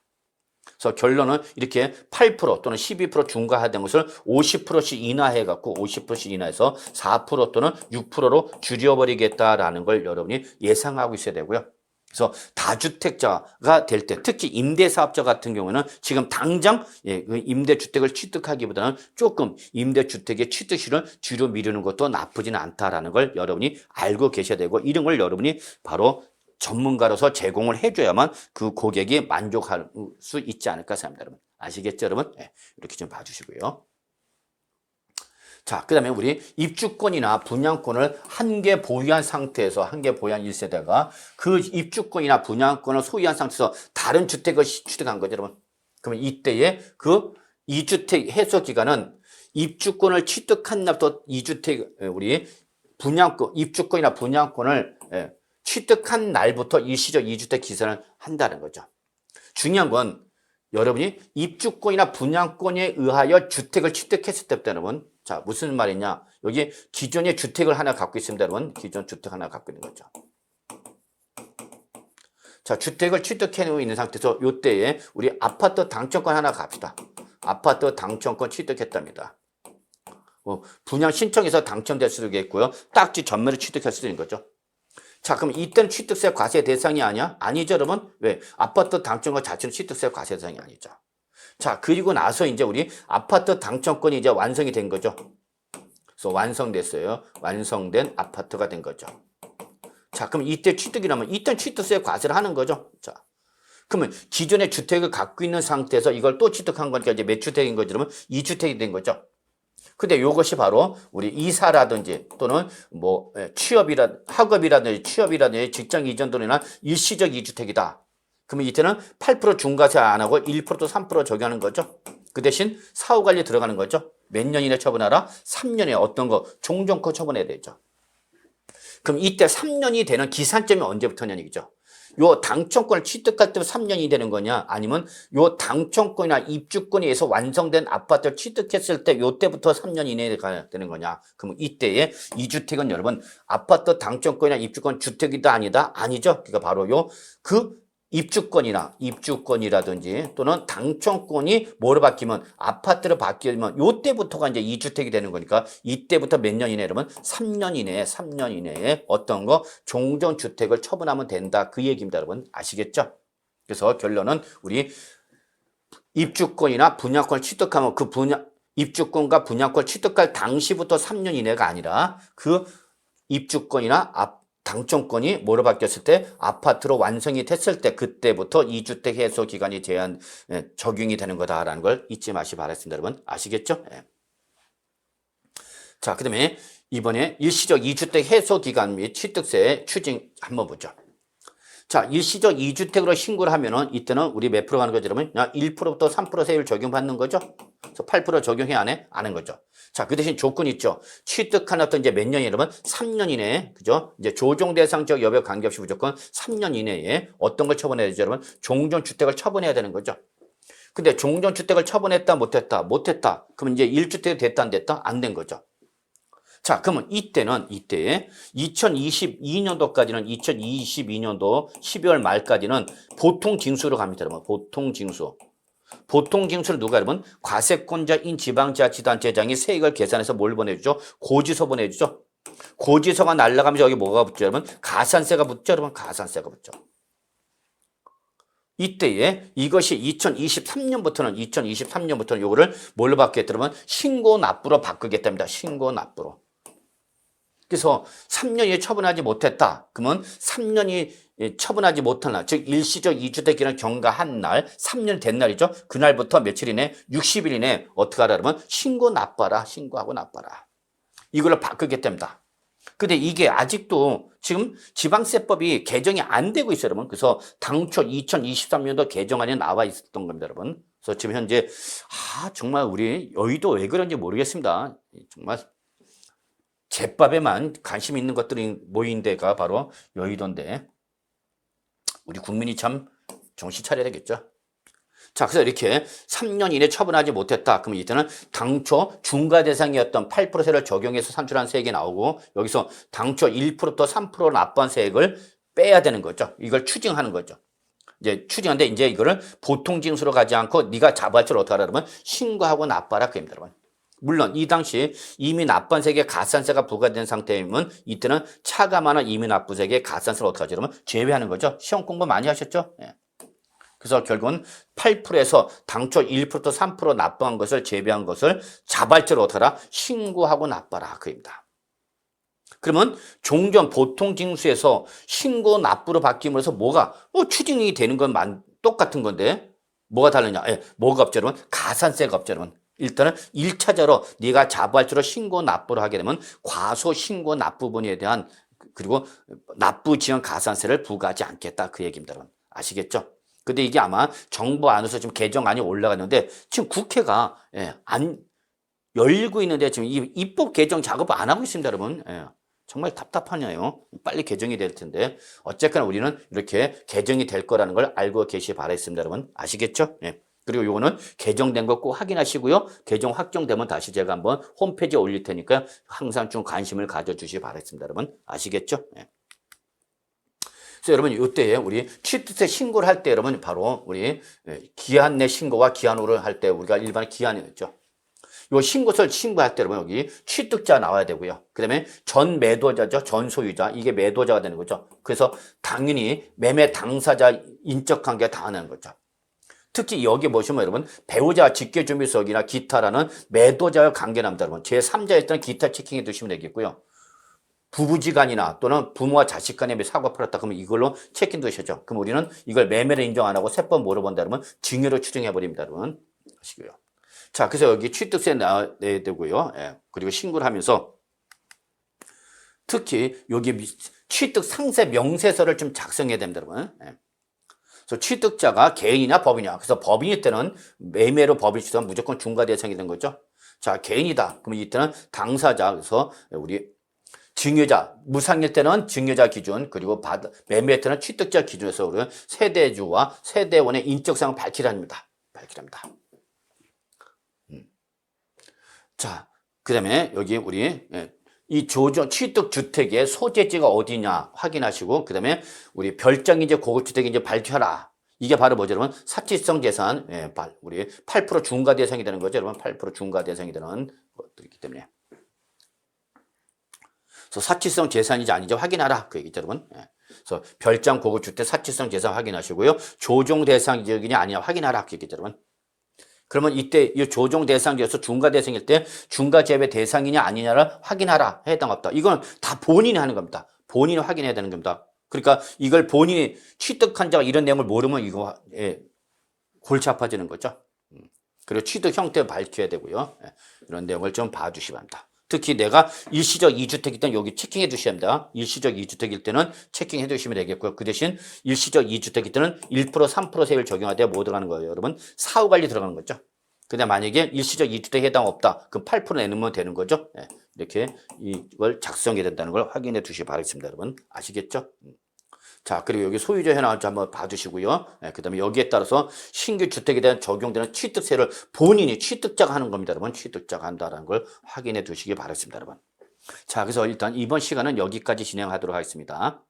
그래서 결론은 이렇게 8% 또는 12% 중과하던 것을 50%씩 인하해갖고 50%씩 인하해서 4% 또는 6%로 줄여버리겠다라는 걸 여러분이 예상하고 있어야 되고요. 그래서 다주택자가 될 때 특히 임대사업자 같은 경우는 지금 당장 임대주택을 취득하기보다는 조금 임대주택의 취득시를 뒤로 미루는 것도 나쁘지는 않다라는 걸 여러분이 알고 계셔야 되고 이런 걸 여러분이 바로 전문가로서 제공을 해줘야만 그 고객이 만족할 수 있지 않을까 생각합니다. 여러분. 아시겠죠, 여러분? 이렇게 좀 봐주시고요. 자, 그 다음에 우리 입주권이나 분양권을 한 개 보유한 상태에서 한 개 보유한 1세대가 그 입주권이나 분양권을 소유한 상태에서 다른 주택을 취득한 거죠, 여러분. 그러면 이때에 그 2주택 해소 기간은 입주권을 취득한 날부터 2주택 우리 분양권, 입주권이나 분양권을 취득한 날부터 일시적 2주택 기산을 한다는 거죠. 중요한 건 여러분이 입주권이나 분양권에 의하여 주택을 취득했을 때부터 여러분, 자, 무슨 말이냐. 여기 기존의 주택을 하나 갖고 있습니다, 여러분. 기존 주택 하나 갖고 있는 거죠. 자, 주택을 취득해 있는 상태에서 요때에 우리 아파트 당첨권 하나 갑시다. 아파트 당첨권 취득했답니다. 분양 신청해서 당첨될 수도 있겠고요. 딱지 전매를 취득할 수도 있는 거죠. 자, 그럼 이때는 취득세 과세 대상이 아니야? 아니죠, 여러분? 왜? 아파트 당첨권 자체는 취득세 과세 대상이 아니죠. 자, 그리고 나서 이제 우리 아파트 당첨권이 이제 완성이 된 거죠. 그래서 완성됐어요. 완성된 아파트가 된 거죠. 자, 그럼 이때 취득이라면 이때 취득세 과세를 하는 거죠. 자, 그러면 기존의 주택을 갖고 있는 상태에서 이걸 또 취득한 거니까 이제 몇 주택인 거지? 그러면 2주택이 된 거죠. 근데 이것이 바로 우리 이사라든지 또는 뭐 학업이라든지 취업이라든지 직장 이전 돈이나 일시적 2주택이다. 그러면 이때는 8% 중과세 안 하고 1%또 3% 적용하는 거죠. 그 대신 사후관리 들어가는 거죠. 몇 년 이내 처분하라? 3년에 어떤 거 종전코 처분해야 되죠. 그럼 이때 3년이 되는 기산점이 언제부터냐는 얘기죠. 요 당첨권을 취득할 때 3년이 되는 거냐 아니면 요 당첨권이나 입주권에 의해서 완성된 아파트를 취득했을 때 요때부터 3년 이내가 되는 거냐. 그럼 이때에 이 주택은 여러분 아파트 당첨권이나 입주권 주택이다 아니다? 아니죠. 그러니까 바로 그 입주권이라든지 또는 당첨권이 뭐로 바뀌면 아파트로 바뀌면 요때부터가 이제 2주택이 되는 거니까 이때부터 몇 년 이내 여러분 3년 이내에 어떤 거 종전주택을 처분하면 된다 그 얘기입니다. 여러분 아시겠죠? 그래서 결론은 우리 입주권이나 분양권을 취득하면 그 입주권과 분양권을 취득할 당시부터 3년 이내가 아니라 그 입주권이나 당첨권이 뭐로 바뀌었을 때 아파트로 완성이 됐을 때 그때부터 2주택 해소 기간이 적용이 되는 거다라는 걸 잊지 마시기 바랍니다. 여러분 아시겠죠? 자, 그다음에 이번에 일시적 2주택 해소 기간 및 취득세 추징 한번 보죠. 자, 일시적 2주택으로 신고를 하면은 이때는 우리 몇 프로 가는 거죠? 그러면 1%부터 3% 세율 적용받는 거죠? 그래서 8% 적용해 안 해? 안 하는 거죠. 자, 그 대신 조건이 있죠. 취득한 어떤 이제 몇 년이라면 3년 이내에, 그죠? 이제 조정 대상적 여부에 관계없이 무조건 3년 이내에 어떤 걸 처분해야 되죠? 여러분, 종전주택을 처분해야 되는 거죠. 근데 종전주택을 처분했다, 못했다, 못했다. 그럼 이제 1주택이 됐다, 안 됐다? 안 된 거죠. 자, 그러면 이때 2022년도까지는 2022년도 12월 말까지는 보통 징수로 갑니다, 여러분. 보통 징수. 보통 징수를 누가 여러분? 과세권자인 지방자치단체장이 세액을 계산해서 뭘 보내주죠? 고지서 보내주죠. 고지서가 날라가면서 여기 뭐가 붙죠, 여러분? 가산세가 붙죠, 여러분. 가산세가 붙죠. 이때에 이것이 2023년부터는 요거를 뭘로 바뀌겠다, 여러분? 신고납부로 바꾸겠답니다. 신고납부로. 그래서 3년이 처분하지 못했다. 그러면 3년이 처분하지 못한 날, 즉 일시적 2주택 기간 경과한 날, 3년 된 날이죠. 그날부터 며칠 이내? 60일 이내 어떻게 하라 그러면 신고하고 납부하라. 이걸로 바꾸겠답니다. 근데 이게 아직도 지금 지방세법이 개정이 안 되고 있어요, 여러분. 그래서 당초 2023년도 개정안이 나와 있었던 겁니다, 여러분. 그래서 지금 현재 정말 우리 여의도 왜 그런지 모르겠습니다. 정말 제밥에만 관심 있는 것들이 모인 데가 바로 여의도인데 우리 국민이 참 정신 차려야 되겠죠. 자, 그래서 이렇게 3년 이내 처분하지 못했다. 그러면 이때는 당초 중과 대상이었던 8%세를 적용해서 산출한 세액이 나오고 여기서 당초 1%부터 3% 납부한 세액을 빼야 되는 거죠. 이걸 추징하는 거죠. 이제 추징하는데 이제 이거를 보통 징수로 가지 않고 네가 자발적으로 어떻게 하라 그러면 신고하고 납부하라 그럽니다, 여러분. 물론 이 당시 이미 납부한 세액에 가산세가 부과된 상태이면 이때는 차감하는 이미 납부세액에 가산세를 어떻게 하죠? 그러면 제외하는 거죠. 시험 공부 많이 하셨죠? 예. 그래서 결국은 8%에서 당초 1%또 3% 납부한 것을 제외한 것을 자발적으로 어떻게 하라? 신고하고 납부하라 그입니다. 그러면 종전 보통 징수에서 신고 납부로 바뀜으로써 뭐가 추징이 되는 건 똑같은 건데 뭐가 다르냐? 뭐가 없죠, 여러분? 가산세가 없죠, 여러분. 일단은 1차적으로 네가 자발적으로 신고 납부를 하게 되면 과소 신고 납부분에 대한 그리고 납부 지연 가산세를 부과하지 않겠다 그 얘기입니다, 여러분. 아시겠죠? 근데 이게 아마 정부 안에서 지금 개정안이 올라갔는데 지금 국회가 안 열리고 있는데 지금 이 입법 개정 작업을 안 하고 있습니다, 여러분. 정말 답답하네요. 빨리 개정이 될 텐데 어쨌거나 우리는 이렇게 개정이 될 거라는 걸 알고 계시기 바라겠습니다, 여러분. 아시겠죠? 그리고 요거는 개정된 거 꼭 확인하시고요. 개정 확정되면 다시 제가 한번 홈페이지에 올릴 테니까 항상 좀 관심을 가져주시기 바라겠습니다, 여러분. 아시겠죠? 그래서 여러분 이때에 우리 취득세 신고를 할 때 여러분 바로 우리 기한 내 신고와 기한 후를 할 때 우리가 일반 기한이었죠. 요 신고서를 신고할 때 여러분 여기 취득자 나와야 되고요. 그 다음에 전 매도자죠. 전 소유자. 이게 매도자가 되는 거죠. 그래서 당연히 매매 당사자 인적 관계가 당하는 거죠. 특히 여기 보시면 여러분 배우자 직계준비서약이나 기타라는 매도자와 관계납니다. 여러분 제3자일 때는 기타 체킹해 두시면 되겠고요. 부부지간이나 또는 부모와 자식 간에 사고가 벌었다 그러면 이걸로 체킹 두셔죠. 그럼 우리는 이걸 매매를 인정 안 하고 세법 물어본다 그러면 증여로 추정해 버립니다. 여러분 아시고요. 자, 그래서 여기 취득세 내야 되고요. 예, 그리고 신고를 하면서 특히 여기 취득 상세 명세서를 좀 작성해야 됩니다, 여러분. 예. 그래서 취득자가 개인이냐 법이냐. 그래서 법인일 때는 매매로 법일 수는 무조건 중과 대상이 되는 거죠. 자, 개인이다. 그러면 이때는 당사자. 그래서 우리 증여자, 무상일 때는 증여자 기준, 그리고 매매일 때는 취득자 기준에서 우리는 세대주와 세대원의 인적사항을 밝히랍니다. 밝히랍니다. 자, 그 다음에 여기 우리 이 취득주택의 소재지가 어디냐 확인하시고 그 다음에 우리 별장인지 고급주택인지 발표하라. 이게 바로 뭐죠, 여러분? 사치성 재산, 우리 8% 중과 대상이 되는 거죠, 여러분. 8% 중과 대상이 되는 것들이기 때문에. 그래서 사치성 재산인지 아닌지 확인하라. 그 얘기죠, 여러분. 그래서 별장 고급주택 사치성 재산 확인하시고요. 조정 대상 지역이냐 아니냐 확인하라. 그 얘기죠, 여러분. 그러면 이때 이 조정 대상지에서 중과 대상일 때 중과 제외 대상이냐 아니냐를 확인하라. 해당 없다. 이건 다 본인이 하는 겁니다. 본인이 확인해야 되는 겁니다. 그러니까 이걸 본인이 취득한 자가 이런 내용을 모르면 이거 골치 아파지는 거죠. 그리고 취득 형태 밝혀야 되고요. 이런 내용을 좀 봐주시기 바랍니다. 특히 내가 일시적 2주택일 때는 여기 체킹해 두셔야 합니다. 일시적 2주택일 때는 체킹해 두시면 되겠고요. 그 대신 일시적 2주택일 때는 1% 3% 세율 적용하되 뭐 들어가는 거예요, 여러분? 사후관리 들어가는 거죠. 근데 만약에 일시적 2주택에 해당 없다. 그럼 8% 내놓으면 되는 거죠. 이렇게 이걸 작성해야 된다는 걸 확인해 두시기 바라겠습니다, 여러분. 아시겠죠? 자, 그리고 여기 소유자 현황을 한번 봐주시고요. 그 다음에 여기에 따라서 신규 주택에 대한 적용되는 취득세를 본인이 취득자가 하는 겁니다, 여러분. 취득자가 한다는 걸 확인해 두시기 바라겠습니다, 여러분. 자, 그래서 일단 이번 시간은 여기까지 진행하도록 하겠습니다.